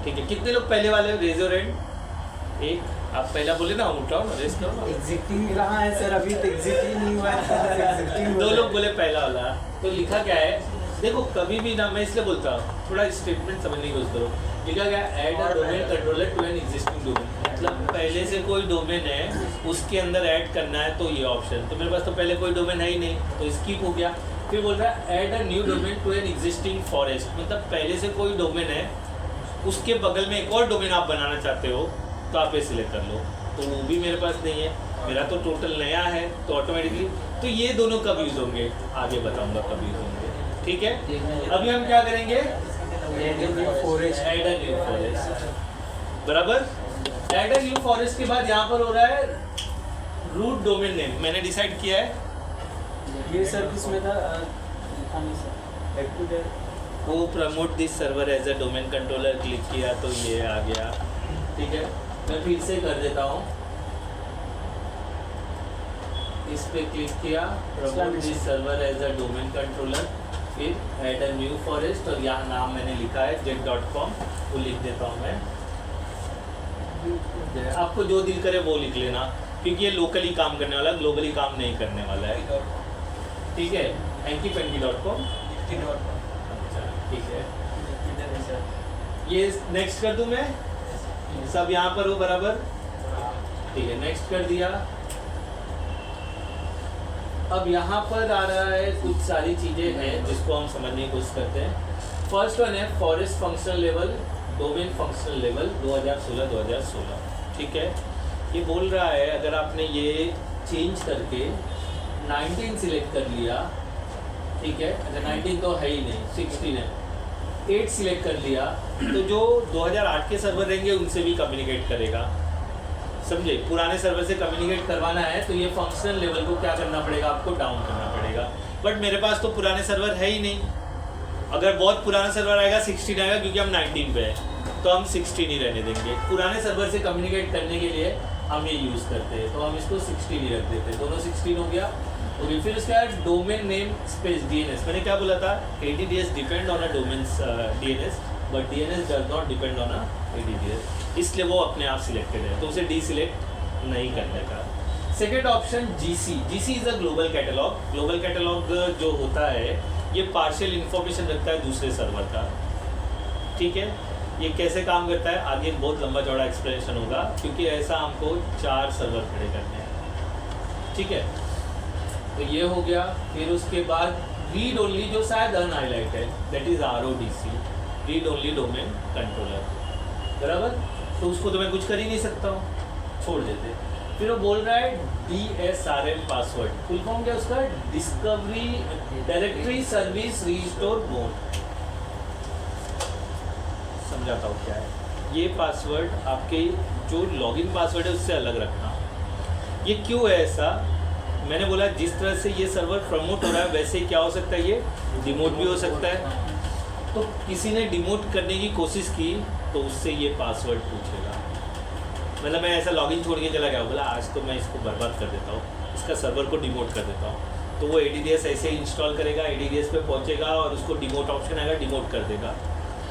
ठीक है। कितने लोग पहले वाले? Raise your hand. एक, आप पहला बोले ना, उठाओ ना, रेस करो ना। एग्जिटिंग रहा है सर, अभी तो एग्जिटिंग नहीं हुआ है। दो लोग बोले पहला वाला। तो लिखा क्या है देखो, कभी भी ना, मैं इसलिए बोलता हूँ थोड़ा स्टेटमेंट समझने की कोशिश करो। लिखा गया add a domain controller to an existing domain, मतलब पहले से कोई डोमेन है उसके अंदर ऐड करना है, तो ये ऑप्शन। तो मेरे पास तो पहले कोई डोमेन है ही नहीं, तो स्किप हो गया। फिर बोल रहा है add a new domain to an existing forest, मतलब पहले से कोई डोमेन है, उसके बगल में एक और डोमेन आप बनाना चाहते हो, तो आप ये सिलेक्ट कर लो। तो वो भी मेरे पास नहीं है, मेरा तो टोटल नया है, तो ऑटोमेटिकली तो ये दोनों कब यूज़ होंगे आगे बताऊंगा कब यूज़ होंगे, ठीक है। अभी हम क्या करेंगे? ऐड अ न्यू फॉरेस्ट, बराबर। ऐड अ न्यू फॉरेस्ट के बाद यहाँ पर हो रहा है रूट डोमेन नेम, मैंने डिसाइड किया है। ये सर किसमें था? वो promote this server as a domain controller click किया तो ये आ गया, ठीक है। मैं फिर से कर देता हूँ, इस पे क्लिक किया, promote this server as a domain controller, फिर ऐड अ न्यू फॉरेस्ट, और यहाँ नाम मैंने लिखा है jet.com, वो लिख देता हूँ मैं। आपको जो दिल करे वो लिख लेना, क्योंकि ये लोकली काम करने वाला, ग्लोबली काम नहीं करने वाला है, ठीक है। hankypanky.com, अच्छा ठीक है। ये नेक्स्ट कर दूं मैं, सब यहाँ पर हो बराबर, ठीक है। नेक्स्ट कर दिया। अब यहाँ पर आ रहा है कुछ सारी चीज़ें हैं जिसको हम समझने की कोशिश करते हैं। फर्स्ट वन है forest functional level, domain functional level 2016-2016, ठीक है। ये बोल रहा है अगर आपने ये चेंज करके 19 सिलेक्ट कर लिया, ठीक है। अच्छा 19 तो है ही नहीं, 16 है, 8 सिलेक्ट कर लिया, तो जो 2008 के सर्वर रहेंगे उनसे भी कम्युनिकेट करेगा, समझे। पुराने सर्वर से कम्युनिकेट करवाना है तो ये फंक्शनल लेवल को क्या करना पड़ेगा, आपको डाउन करना पड़ेगा। बट मेरे पास तो पुराने सर्वर है ही नहीं, अगर बहुत पुराना सर्वर आएगा 16 आएगा, क्योंकि हम 19 पे है, तो हम 16 ही रहने देंगे। पुराने सर्वर से कम्युनिकेट करने के लिए हम ये यूज़ करते हैं, तो हम इसको 16 ही रख देते हैं, दोनों 16 हो गया। ओके, फिर उसके बाद डोमेन नेम स्पेस DNS, मैंने क्या बोला था, ADDS depend on a domains DNS, but DNS does not depend on a ADDS, इसलिए वो अपने आप सिलेक्टेड है, तो उसे डीसिलेक्ट नहीं करने का। Second option GC is a global catalogue. Global catalogue जो होता है ये पार्शियल इन्फॉर्मेशन रखता है दूसरे सर्वर का, ठीक है। ये कैसे काम करता है आगे बहुत लंबा चौड़ा एक्सप्लेनेशन होगा, क्योंकि ऐसा हमको 4 सर्वर खड़े करने हैं, ठीक है। तो ये हो गया। फिर उसके बाद रीड ओनली, जो शायद अनहाइलाइट है, that is RODC, read only domain controller, बराबर। तो उसको तो मैं कुछ कर ही नहीं सकता हूँ, छोड़ देते। फिर वो बोल रहा है DSRM पासवर्ड, फुल फॉर्म क्या उसका, discovery directory service restore mode, समझाता हूँ क्या है। ये पासवर्ड आपके जो लॉगिन पासवर्ड है उससे अलग रखना। ये क्यों है ऐसा? मैंने बोला जिस तरह से ये सर्वर प्रमोट हो रहा है वैसे ही क्या हो सकता है, ये डिमोट भी हो सकता है। तो किसी ने डिमोट करने की कोशिश की तो उससे ये पासवर्ड पूछेगा। मतलब मैं ऐसा लॉगिन छोड़ के चला गया, बोला आज तो मैं इसको बर्बाद कर देता हूँ, इसका सर्वर को डिमोट कर देता हूँ। तो वो ADDS ऐसे ही इंस्टॉल करेगा, ADDS पे पहुँचेगा और उसको डिमोट ऑप्शन आएगा, डिमोट कर देगा।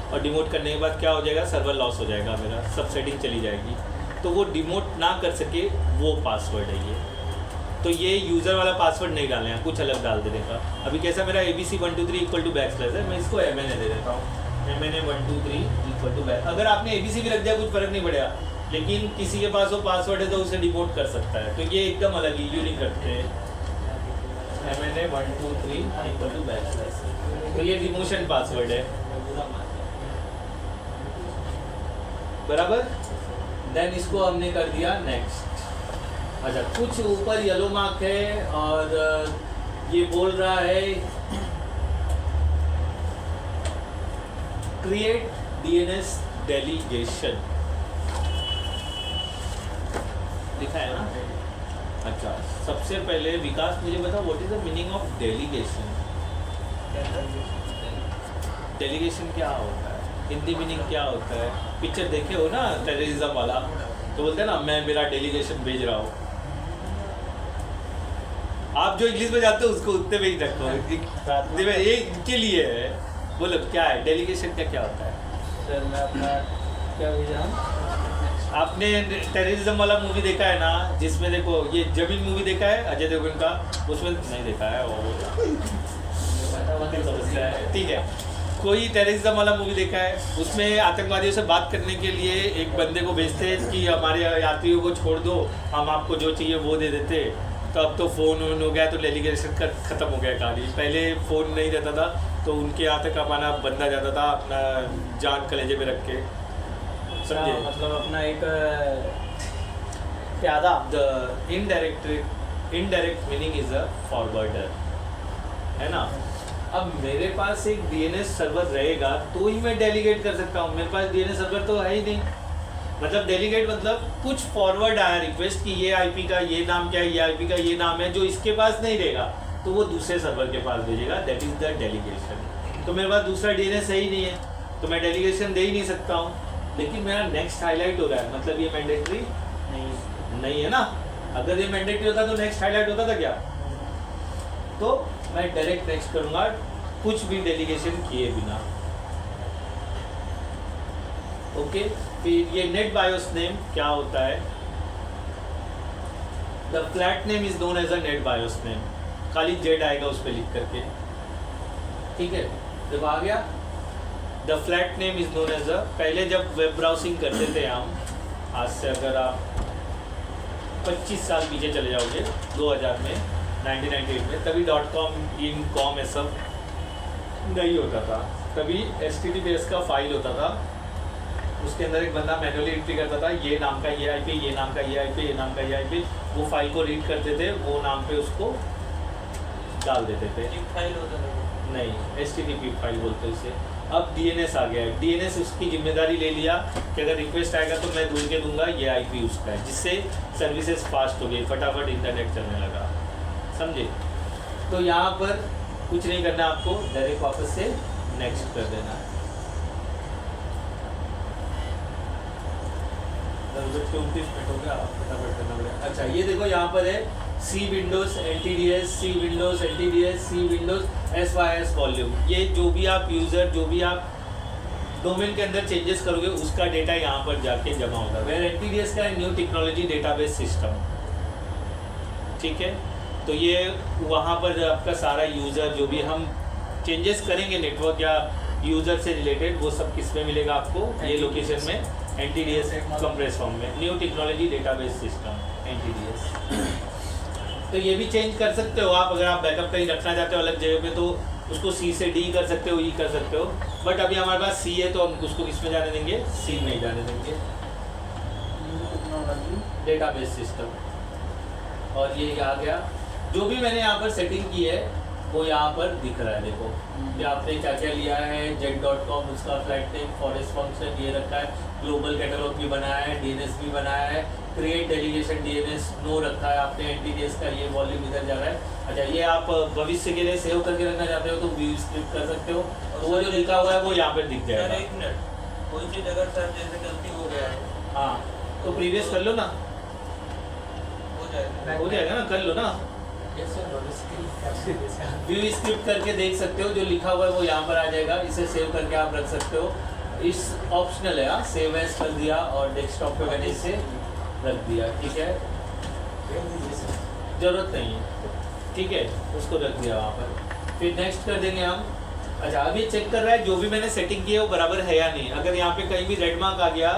और डिमोट करने के बाद क्या हो जाएगा, सर्वर लॉस हो जाएगा, मेरा सब सेटिंग चली जाएगी। तो वो डिमोट ना कर सके वो पासवर्ड है ये। तो ये यूज़र वाला पासवर्ड नहीं डालना है, कुछ अलग डाल देने का। अभी कैसा मेरा ABC123 = है, मैं इसको MNA दे देता हूँ, MNA123 = अगर आपने ABC भी रख दिया कुछ फ़र्क नहीं पड़ेगा, लेकिन किसी के पास वो पासवर्ड है तो उसे डिमोट कर सकता है। तो ये एकदम अलग ही यूनिक रखते हैं, MNA123 = तो ये डिमोशन पासवर्ड है, बराबर। देन इसको हमने कर दिया नेक्स्ट। अच्छा, कुछ ऊपर येलो मार्क है और ये बोल रहा है क्रिएट DNS डेलीगेशन, लिखा है ना। अच्छा, सबसे पहले विकास मुझे बताओ what is the meaning of delegation? Delegation क्या होता है, हिंदी मीनिंग क्या होता है? पिक्चर देखे हो ना टेररिज्म वाला, तो बोलते हैं ना मैं मेरा डेलीगेशन भेज रहा हूँ। आप जो इंग्लिश में जाते हो उसको उतने में ही रखो, ये इनके लिए है। बोलो क्या है डेलीगेशन का, क्या होता है? सर मैं अपना क्या भेज रहा हूँ? आपने टेररिज्म वाला मूवी देखा है ना, जिसमें देखो ये जमीन मूवी देखा है अजय देवगन का, उसमें नहीं देखा है ठीक है। कोई टेररिज्म वाला मूवी देखा है, उसमें आतंकवादियों से बात करने के लिए एक बंदे को भेजते हैं कि हमारे यात्रियों को छोड़ दो, हम आपको जो चाहिए वो दे देते। तो अब तो फ़ोन वोन हो गया, तो डेलीगेशन ख़त्म हो गया कहानी। पहले फ़ोन नहीं रहता था तो उनके यहाँ तक हमारा बंदा जाता था अपना जान कलेजे में रख के, समझे? मतलब अपना एक प्यादा। The indirect meaning is a forwarder, है ना। अब मेरे पास एक DNS सर्वर रहेगा तो ही मैं डेलीगेट कर सकता हूँ, मेरे पास DNS सर्वर तो है ही नहीं। मतलब डेलीगेट मतलब कुछ फॉरवर्ड आया रिक्वेस्ट कि ये IP का ये नाम क्या है, ये IP का ये नाम है, जो इसके पास नहीं रहेगा तो वो दूसरे सर्वर के पास भेजेगा, दैट इज द डेलीगेशन। तो मेरे पास दूसरा DNS है ही नहीं है तो मैं डेलीगेशन दे ही नहीं सकता हूँ। लेकिन मेरा नेक्स्ट हाईलाइट हो रहा है, मतलब ये मैंडेटरी नहीं है ना। अगर ये मैंडेटरी होता तो नेक्स्ट हाईलाइट होता था क्या? तो मैं डायरेक्ट नेक्स्ट करूंगा कुछ भी डेलीगेशन किए बिना। ओके, फिर ये नेट बायोस नेम क्या होता है? The flat name is known as a NetBIOS name, खाली जेड आएगा उस पर लिख करके, ठीक है। जब आ गया the flat name is known as a, पहले जब वेब ब्राउजिंग करते थे हम, आज से अगर आप 25 साल पीछे चले जाओगे 2000 में 1998 में, तभी .com in com ये सब नहीं होता था। तभी HTTPS का फाइल होता था, उसके अंदर एक बंदा मैनुअली एंट्री करता था, ये नाम का ये IP, ये नाम का ये IP, ये नाम का ये IP, वो फाइल को रीड करते थे, वो नाम पे उसको डाल देते थे। फाइल होता था नहीं, HTTP फाइल बोलते हैं इसे। अब DNS आ गया है, DNS उसकी जिम्मेदारी ले लिया कि अगर रिक्वेस्ट आएगा तो मैं ढूंढ के दूंगा ये IP उसका है, जिससे सर्विसेज फास्ट हो गई, फटाफट इंटरनेट चलने लगा, समझे। तो यहाँ पर कुछ नहीं करना, आपको डायरेक्ट वापस से नेक्स्ट कर देना है। 29 मिनट हो गया, फटाफट करना पड़ेगा। अच्छा, ये देखो यहाँ पर है C Windows NTDS, C Windows NTDS, C Windows SYS volume. ये जो भी आप यूज़र, जो भी आप डोमेन के अंदर चेंजेस करोगे उसका डेटा यहाँ पर जाके जमा होगा। वेयर NTDS का है न्यू टेक्नोलॉजी डेटाबेस सिस्टम, ठीक है। तो ये वहाँ पर आपका सारा यूज़र जो भी हम चेंजेस करेंगे नेटवर्क या यूज़र से रिलेटेड, वो सब किस में मिलेगा आपको? ये लोकेशन में NTDS कंप्रेस फॉर्म में, new technology database system NTDS। तो ये भी चेंज कर सकते हो आप, अगर आप बैकअप कहीं रखना चाहते हो अलग जगह पे तो उसको C से D कर सकते हो, E कर सकते हो। बट अभी हमारे पास C है तो हम उसको किस में जाने देंगे? C में ही जाने देंगे, डेटाबेस सिस्टम। और ये आ गया जो भी मैंने यहाँ पर सेटिंग की है वो यहाँ पर दिख रहा है। देखो ये आपने क्या क्या लिया है, jet.com उसका फ्लाइट नेम, फॉरेस्ट फंक्शन ये रखा है, ग्लोबल कैटलॉग भी बनाया है, डीएनएस भी बनाया है, क्रिएट डेलीगेशन डीएनएस नो रखा है आपने, एंटीडीएस का ये वॉल्यूम इधर जा रहा है। अच्छा ये आप भविष्य के लिए सेव करके रखना चाहते हो तो व्यू स्क्रिप्ट कर सकते हो, तो वो जो लिखा हुआ है वो यहाँ पे दिख सर जाएगा। एक मिनट, कोई चीज अगर सर जैसे गलती हो गया है हाँ तो प्रीवियस कर लो ना, हो जाएगा ना, कर लो ना। व्यू स्क्रिप्ट करके देख सकते हो, जो लिखा हुआ है वो यहाँ पर आ जाएगा, इसे सेव करके आप रख सकते हो। इस ऑप्शनल है, हाँ सेव एज कर दिया और डेस्कटॉप पे मैंने इसे रख दिया, ठीक है, जरूरत नहीं है, ठीक है, उसको रख दिया वहाँ पर। फिर नेक्स्ट कर देंगे हम। अच्छा अब ये चेक कर रहा है जो भी मैंने सेटिंग की है वो बराबर है या नहीं। अगर यहाँ पे कहीं भी रेड मार्क आ गया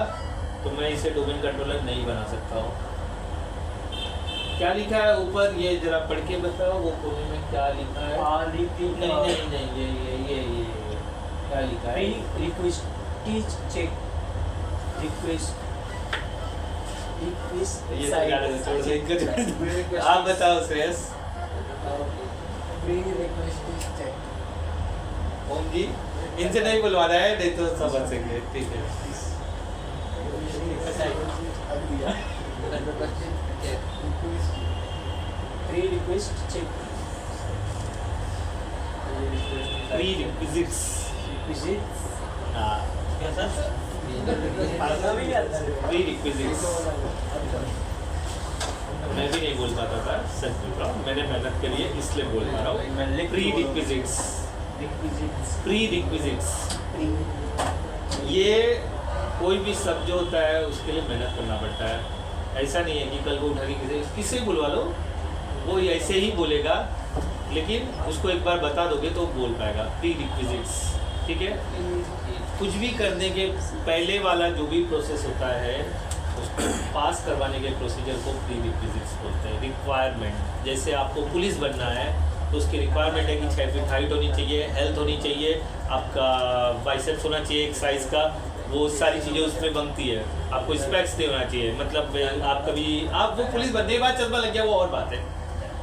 तो मैं इसे डोमेन कंट्रोलर नहीं बना सकता हूँ। क्या लिखा है ऊपर, ये जरा पढ़ के बताओ, वो कोने में क्या लिखा है? नहीं, ये क्या लिखा है? रिक्वेस्ट चेक, रिक्वेस्ट ये तो क्या लगा, छोड़ दे इनको। आप बताओ श्रेयस। ओम जी इनसे नहीं बुलवाना है, नहीं तो समझ सकेंगे, ठीक है। प्री रिक्वेस्ट चेक, प्रीरिक्विजिट्स, हाँ कैसा प्रीरिक्विजिट्स मैं भी नहीं बोल पाता था, सच बोल रहा हूँ, मैंने मेहनत करी है इसलिए बोल पा रहा हूँ। प्रीरिक्विजिट्स, प्रीरिक्विजिट्स ये कोई भी शब्द जो होता है उसके लिए मेहनत करना पड़ता है। ऐसा नहीं है कि कल को उठा के किसे बुलवा लो वो ऐसे ही बोलेगा, लेकिन उसको एक बार बता दोगे तो बोल पाएगा। प्रीरिक्विजिट्स, ठीक है, कुछ भी करने के पहले वाला जो भी प्रोसेस होता है उसको पास करवाने के प्रोसीजर को प्रीरिक्विजिट्स बोलते हैं। रिक्वायरमेंट, जैसे आपको पुलिस बनना है तो उसकी रिक्वायरमेंट है कि 6 फीट हाइट होनी चाहिए, हेल्थ होनी चाहिए, आपका बाइसेप्स होना चाहिए एक साइज़ का, वो सारी चीज़ें उसमें बनती है। आपको स्पेक्स दे होना चाहिए, मतलब आप कभी आप वो पुलिस बनने के बाद चश्मा लग गया वो और बात है,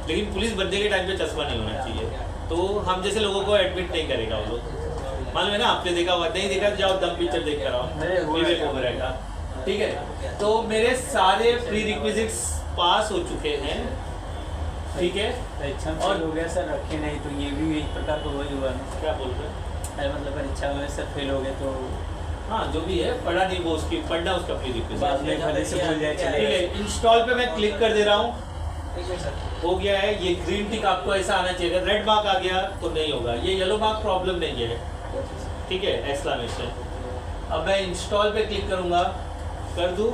लेकिन पुलिस बनने के टाइम पे चश्मा नहीं होना चाहिए। तो हम जैसे लोगों को एडमिट नहीं करेगा वो लोग, मालूम है ना, आपने देखा हुआ, नहीं देखा जाओ दम पिक्चर देख कर आओ, विवेक ओबेरॉय का, ठीक है। तो मेरे सारे प्री रिक्विजिट्स पास हो चुके हैं, ठीक है। परीक्षा और हो गया सर, रखे नहीं तो ये भी एक प्रकार का वही हुआ ना, क्या बोल रहे हैं? मतलब परीक्षा में सर फेल हो गए तो हाँ जो भी है पढ़ा नहीं वो उसकी पढ़ना उसका प्री रिक्विजिट, बाद में भले से भूल जाए ठीक चले। है। इंस्टॉल पे मैं क्लिक कर दे रहा हूँ, हो गया है। ये ग्रीन टिक आपको ऐसा आना चाहिए, अगर रेड मार्क आ गया तो नहीं होगा, ये येलो मार्क प्रॉब्लम नहीं है, ठीक है, एक्सक्लेमेशन। अब मैं इंस्टॉल पे क्लिक करूँगा, कर दूँ,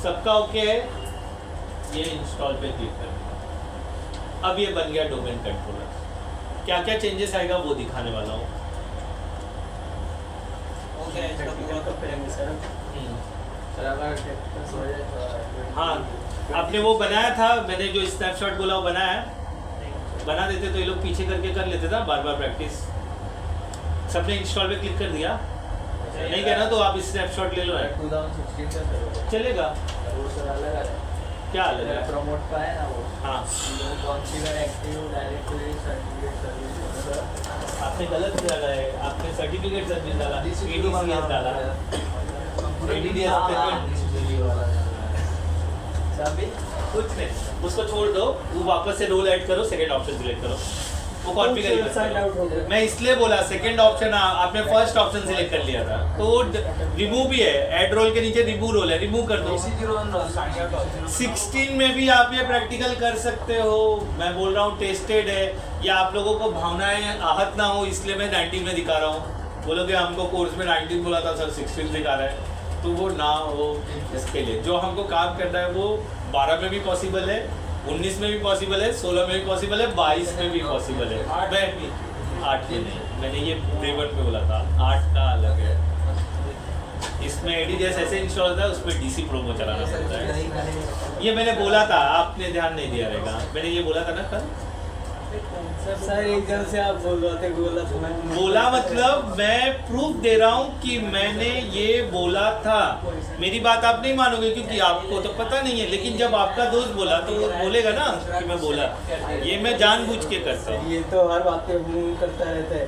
सबका ओके है, ये इंस्टॉल पे क्लिक कर। अब ये बन गया डोमेन कंट्रोलर। क्या क्या चेंजेस आएगा वो दिखाने वाला हूँ। हाँ आपने वो बनाया था, मैंने जो स्नैपशॉट बोला वो बनाया, बना देते तो ये लोग पीछे करके कर लेते था, बार बार प्रैक्टिस। सबने इंस्टॉल पे क्लिक कर दिया, नहीं कहना तो आप स्नैपशॉट ले लो, 2016 चलेगा। क्या अलग है? प्रमोट का है ना वो, हाँ configure active directory certificate service, आपने गलत डाला है, आपने सर्टिफिकेट सर्विस डाला, ADCS डाला, कुछ नहीं, उसको छोड़ दो, वो वापस से रोल ऐड करो, सेकंड ऑप्शन सिलेक्ट करो, वो कॉन्फ़िगर। मैं इसलिए बोला सेकंड ऑप्शन, आपने फर्स्ट ऑप्शन सिलेक्ट कर लिया था तो रिमूव भी है, ऐड रोल के नीचे रिमूव रोल है, रिमूव कर दो। 16 में भी आप ये प्रैक्टिकल कर सकते हो, मैं बोल रहा हूँ टेस्टेड है, या आप लोगों को भावनाएं आहत ना हो इसलिए मैं 19 में दिखा रहा हूँ। बोलोगे हमको कोर्स में 19 बोला था सर, 16 दिखा रहा है, तो वो ना हो। इसके लिए जो हमको काम करना है वो 12 में भी पॉसिबल है, 19 में भी पॉसिबल है, 16 में भी पॉसिबल है, 22 में भी पॉसिबल है। 8 में नहीं, मैंने ये Day1 पे बोला था, 8 का अलग है। इसमें ADDS ऐसे इंस्टॉल होता है, उसमें DC प्रोमो चलाना पड़ता है। ये मैंने बोला था, आपने ध्यान नहीं दिया रहेगा, मैंने ये बोला था ना कल, सर एकदम से आप बोल रहे थे बोला तो मैं बोला मतलब मैं प्रूफ दे रहा हूँ कि मैंने ये बोला था। मेरी बात आप नहीं मानोगे क्योंकि आपको तो पता नहीं है, लेकिन जब आपका दोस्त बोला तो वो बोलेगा ना कि मैं बोला। ये मैं जानबूझ के करता हूँ, ये तो हर बात पे मुंह करता रहता है।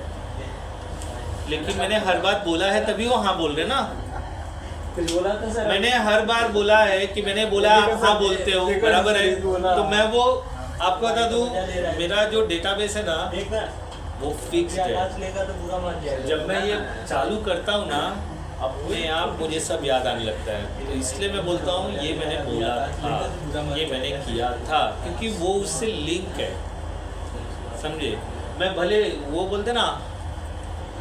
लेकिन मैंने हर बात बोला है तभी वो हाँ बोल रहे ना। कुछ बोला था सर? मैंने हर बार बोला है कि मैंने बोला आप हाँ बोलते हो, बराबर है। तो मैं वो आपको बता दूं, मेरा जो डेटाबेस है ना वो फिक्स्ड है। जब मैं ये चालू करता हूँ ना अपने आप मुझे सब याद आने लगता है। तो इसलिए मैं बोलता हूँ ये मैंने बोला था, ये मैंने किया था, क्योंकि वो उससे लिंक है, समझे। मैं भले वो बोलते ना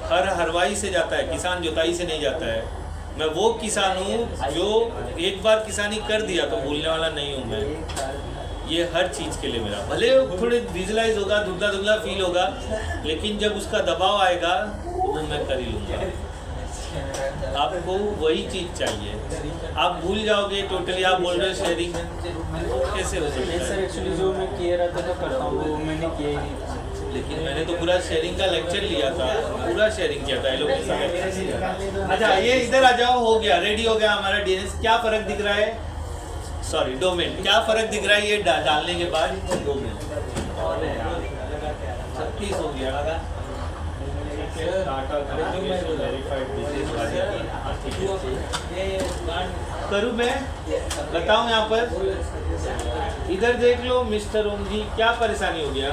हर हरवाई से जाता है, किसान जुताई से नहीं जाता है। मैं वो किसान हूँ जो एक बार किसानी कर दिया तो भूलने वाला नहीं हूँ मैं। ये हर चीज़ के लिए मेरा, भले थोड़े विजुलाइज होगा, धुंधला धुंधला फील होगा, लेकिन जब उसका दबाव आएगा वो मैं कर ही लूँगा। आपको वही चीज़ चाहिए। आप भूल जाओगे टोटली, आप बोल रहे हो शेयरिंग, कैसे हो सकता नहीं सर, है। एक्चुअली जो मैं किया रहता था करता हूँ वो मैंने किया ही नहीं। लेकिन मैंने तो पूरा शेयरिंग का लेक्चर लिया था, पूरा शेयरिंग किया था। लोग अच्छा ये इधर आ जाओ, हो गया, रेडी हो गया हमारा डीएनएस। क्या फ़र्क दिख रहा है, सॉरी डोमेन, क्या फ़र्क दिख रहा है ये डालने के बाद? डोमेन 36 हो गया। करूँ मैं बताऊँ यहाँ पर, इधर देख लो मिस्टर ओम जी, क्या परेशानी हो गया?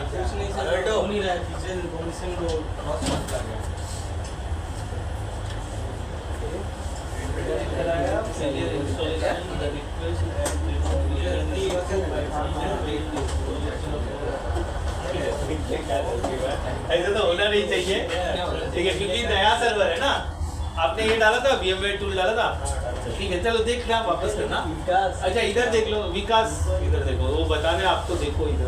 ऐसे तो होना नहीं चाहिए, ठीक है, क्योंकि नया सर्वर है ना। आपने ये डाला था, VMware टूल डाला था, ठीक है। चलो देख रहे वापस करना। अच्छा इधर देख लो विकास, इधर देखो, वो बता रहे आपको, देखो इधर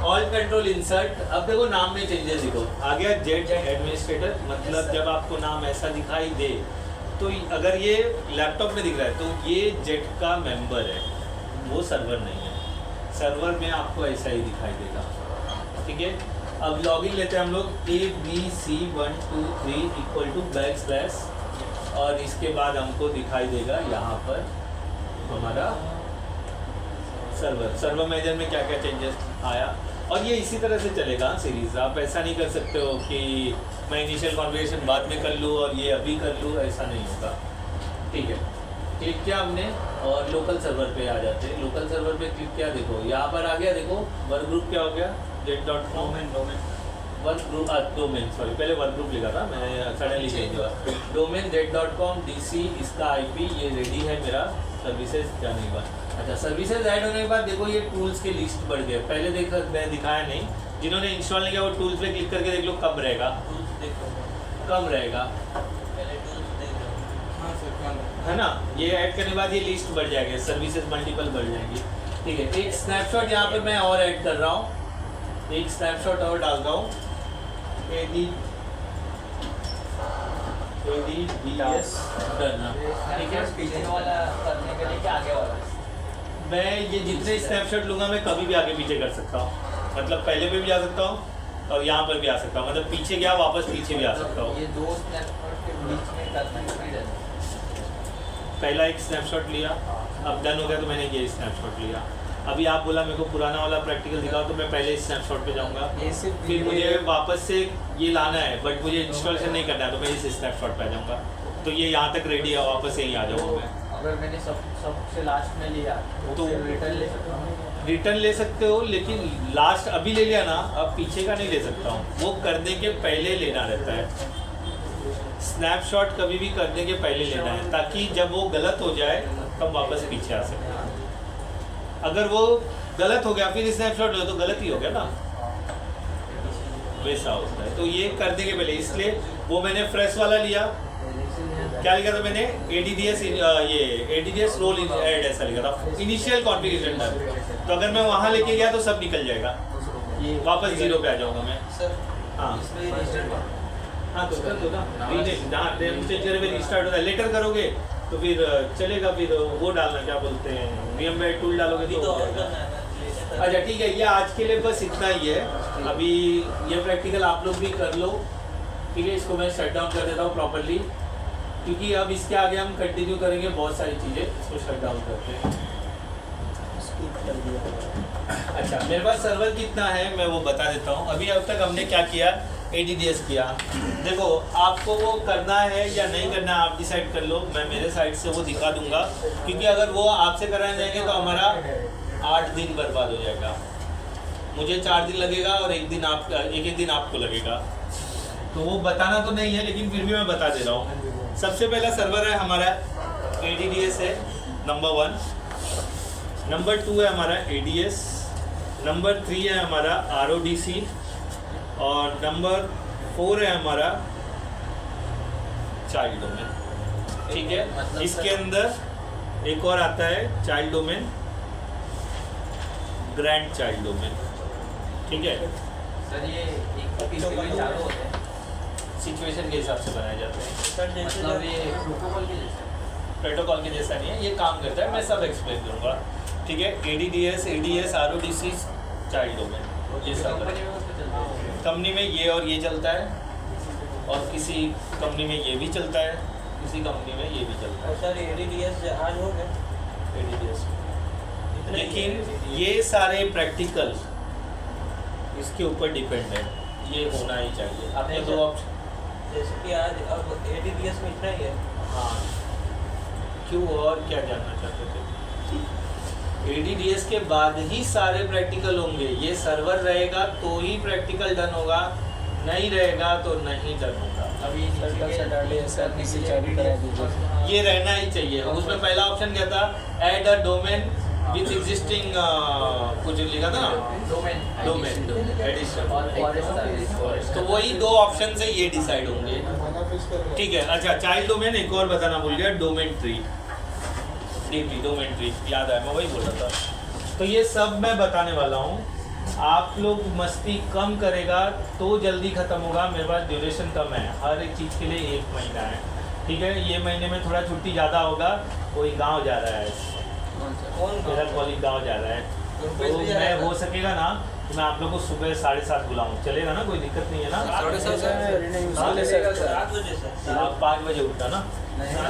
ऑल कंट्रोल इंसर्ट। अब देखो नाम में चेंजेस देखो, आ गया जेट एडमिनिस्ट्रेटर। मतलब जब आपको नाम ऐसा दिखाई दे तो अगर ये लैपटॉप में दिख रहा है तो ये जेट का मेंबर है, वो सर्वर नहीं है। सर्वर में आपको ऐसा ही दिखाई देगा, ठीक है। अब लॉगिन लेते हैं हम लोग, ABC123 =/ और इसके बाद हमको दिखाई देगा यहाँ पर हमारा सर्वर मैनेजर में क्या क्या चेंजेस आया। और ये इसी तरह से चलेगा सीरीज। आप ऐसा नहीं कर सकते हो कि मैं इनिशियल कॉन्फ़िगरेशन बाद में कर लूँ और ये अभी कर लूँ, ऐसा नहीं होगा, ठीक है। क्लिक किया हमने और लोकल सर्वर पे आ जाते हैं। लोकल सर्वर पे क्लिक किया, देखो यहाँ पर आ गया, देखो वर्क ग्रुप क्या हो गया, jet.com work group, domain, sorry पहले वर्क ग्रुप लिखा था मैंने, सडनली चेंज हुआ। डोमेन jet.com DC, इसका IP ये रेडी है मेरा, सर्विसेज जाने के बाद। अच्छा सर्विसेज ऐड होने के बाद देखो ये टूल्स के लिस्ट बढ़ गए। पहले मैं दिखाया नहीं, जिन्होंने इंस्टॉल नहीं किया वो टूल्स पे क्लिक करके देख लो कब रहेगा, कम रहेगा, है ना। ये ऐड करने के बाद ये लिस्ट बढ़ जाएगी, सर्विसेज मल्टीपल बढ़ जाएंगी, ठीक है। एक स्नैपशॉट यहाँ पे मैं और ऐड कर रहा हूँ, एक स्नैपशॉट और डाल रहा हूँ, ADDS करना, ठीक है। मैं ये जितने स्नैपशॉट लूँगा मैं कभी भी आगे पीछे कर सकता हूँ, मतलब पहले पे भी जा सकता हूँ और यहाँ पर भी आ सकता हूँ, मतलब पीछे गया वापस पीछे भी आ सकता हूँ। ये दो स्नैपशॉट के बीच में करना, पहला एक स्नैपशॉट लिया, अब डन हो गया तो मैंने ये स्नैपशॉट लिया। अभी आप बोला मेरे को पुराना वाला प्रैक्टिकल दिखाओ, तो मैं पहले स्नैपशॉट पे जाऊँगा, फिर मुझे वापस से ये लाना है बट मुझे इंस्टॉलेशन नहीं करना है, तो मैं इस स्नैपशॉट पे आ जाऊँगा। तो ये यहाँ तक रेडी है, वापस यहीं आ जाऊँगा मैं। अगर मैंने सबसे लास्ट में लिया तो रिटर्न ले सकता हूँ? रिटर्न ले सकते हो, लेकिन लास्ट अभी ले लिया ना, अब पीछे का नहीं ले सकता हूँ, वो करने के पहले लेना रहता है। स्नैपशॉट कभी भी करने के पहले लेना है, ताकि जब वो गलत हो जाए तब वापस पीछे आ सकते हैं। अगर वो गलत हो गया फिर स्नैपशॉट लो तो गलत ही हो गया ना, वैसा होता है। तो ये करने के पहले, इसलिए वो मैंने फ्रेश वाला लिया। क्या लिखा था मैंने, ADDS रोल ऐड ऐसा लिखा था, इनिशियल कॉन्फ़िगरेशन था। तो अगर मैं वहाँ लेके गया तो सब निकल जाएगा, वापस 0 पे आ जाऊँगा मैं। हाँ हाँ तो कर दो ना, जहाँ चेंज करे फिर रिस्टार्ट होता है, लेटर करोगे तो फिर चलेगा। फिर वो डालना क्या बोलते हैं, VMware टूल डालोगे तो अच्छा ठीक है, ये आज के लिए बस इतना ही है। अभी ये प्रैक्टिकल आप लोग भी कर लो, ठीक है। इसको मैं शट डाउन कर देता हूँ प्रॉपरली, क्योंकि अब इसके आगे हम कंटिन्यू करेंगे बहुत सारी चीज़ें। इसको शट डाउन करते हैं। अच्छा, मेरे पास सर्वर कितना है मैं वो बता देता हूँ। अभी अब तक हमने क्या किया, ADDS किया। देखो आपको वो करना है या नहीं करना आप डिसाइड कर लो, मैं मेरे साइड से वो दिखा दूंगा, क्योंकि अगर वो आपसे कराने जाएंगे तो हमारा 8 दिन बर्बाद हो जाएगा। मुझे 4 दिन लगेगा और एक दिन आपको लगेगा, तो वो बताना तो नहीं है, लेकिन फिर भी मैं बता दे रहा हूँ। सबसे पहला सर्वर है हमारा ADDS है नंबर 1, नंबर 2 है हमारा ADS, नंबर 3 है हमारा RODC और नंबर 4 है हमारा चाइल्ड डोमेन, ठीक है। इसके अंदर एक और आता है child domain, grand child domain, ठीक है। सर ये एक पीस में चालू होते हैं, सिचुएशन के हिसाब से बनाए जाते हैं। सर मतलब जैसे ये प्रोटोकॉल के जैसे प्रोटोकॉल के जैसा नहीं है, ये काम करता है, मैं सब एक्सप्लेन करूँगा, ठीक है। ADDS, ADS, RODC, child domain, ये सब कंपनी में उसको चलता है। कंपनी में ये और ये चलता है, और किसी कंपनी में ये भी चलता है, किसी कंपनी में ये भी चलता है। सर ADDS आज हो गए, ADDS, लेकिन ये सारे प्रैक्टिकल इसके ऊपर डिपेंड है, ये होना ही चाहिए। आपने 2 ऑप्शन, जैसे कि आज अब ADDS में इतना ही है। हाँ, क्यों और क्या जानना चाहते थे? ADDS के बाद ही सारे प्रैक्टिकल होंगे। ये सर्वर रहेगा तो ही प्रैक्टिकल डन होगा, नहीं रहेगा तो नहीं डन होगा। अभी सर कल सैटरडे सर किसी चालू करा दीजिए। ये रहना ही चाहिए। उसमें पहला ऑप्शन क्या था, add a domain with existing, कुछ लिखा था ना, डोमेन एडिशन, और फॉरेस्ट तो वही 2 ऑप्शन से ये डिसाइड होंगे, ठीक है। अच्छा, चाइल्ड डोमेन एक और बताना भूल गया, डोमेन ट्री, डोमेन ट्री याद है, मैं वही बोल रहा था। तो ये सब मैं बताने वाला हूँ। आप लोग मस्ती कम करेगा तो जल्दी ख़त्म होगा। मेरे पास ड्यूरेशन कम है, हर एक चीज़ के लिए 1 महीना है, ठीक है। ये महीने में थोड़ा छुट्टी ज़्यादा होगा, कोई गांव जा रहा है, मेरा कॉलेज गांव जा रहा है, तो मैं हो सकेगा ना तो मैं आप लोग को सुबह 7:30 बुलाऊँ, चलेगा ना, कोई दिक्कत नहीं है ना? 7:30 आप 5 बजे उठता ना?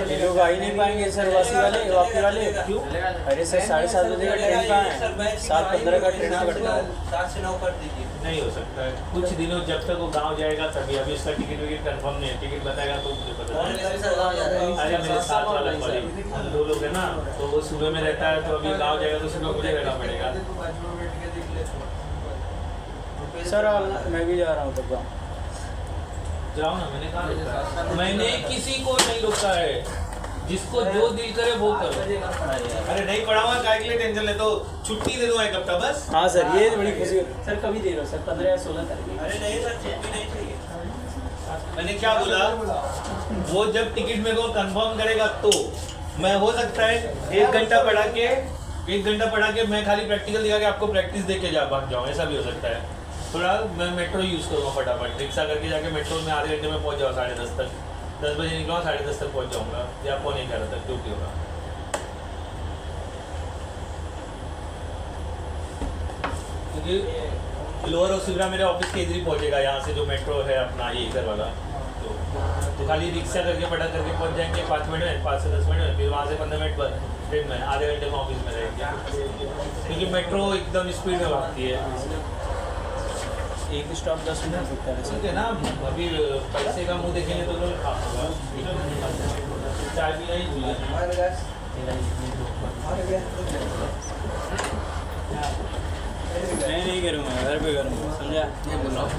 ये लोग आ ही नहीं पाएंगे सर, वापी वाले क्यों? अरे सर 7:30 बजे का ट्रेन कहाँ है? 7:15 का ट्रेन पकड़ना है। 7 से 9 कर दीजिए। नहीं हो सकता है, कुछ दिनों जब तक वो गांव जाएगा तभी। अभी इसका टिकट विकेट कंफर्म नहीं है, टिकट बताएगा तो मुझे पता नहीं। अरे मेरे साथ वाला कॉलेज, हम 2 लोग हैं ना, तो वो सुबह में रहता है, तो अभी गांव जाएगा तो सुबह मुझे रहना पड़ेगा। सर मैं भी जा रहा हूँ तब गाँव। जाओ ना, मैंने कहा रोका है? मैंने किसी को नहीं रोका है, जिसको जो दिल करे वो करो। अरे नहीं पढ़ाऊंगा, काय के लिए टेंशन ले, तो छुट्टी दे दूंगा 1 हफ्ता बस। हाँ सर, ये बड़ी खुशी सर। कभी दे रहे हो सर? 15 या 16 तारीख। अरे नहीं सर, छुट्टी नहीं चाहिए। मैंने क्या बोला, वो जब टिकट मेरे को कंफर्म करेगा तो मैं, हो सकता है 1 घंटा पढ़ा के मैं खाली प्रैक्टिकल दिखा के आपको प्रैक्टिस दे के भाग जाऊँ, ऐसा भी हो सकता है। थोड़ा मैं मेट्रो यूज़ करूँगा, फटाफट रिक्शा करके जाके मेट्रो में आधे घंटे में पहुँच जाऊँ, 10:30 तक। 10 बजे निकलूँगा, 10:30 तक पहुँच जाऊँगा, या 11:45 तक, ड्यूटी होगा। क्योंकि लोअर ओसिब्रा मेरे ऑफिस के इधर ही पहुँचेगा, यहाँ से जो मेट्रो है अपना ये इधर वाला, तो खाली रिक्शा करके फटाक करके पहुँच जाएंगे 5 मिनट में, 5 से 10 मिनट में, फिर वहाँ से 15 मिनट पर ट्रेन में, आधे घंटे में ऑफिस में रहेंगे, क्योंकि मेट्रो एकदम स्पीड में भागती है। एक स्टॉप 10 मिनट रुकता है ठीक है ना। अभी पैसे का मुंह देखेंगे तो लोग खा होगा, चाय पीना ही भूल नहीं करूँगा, घर पे करूँगा, समझा? ये बोल रहा हूँ।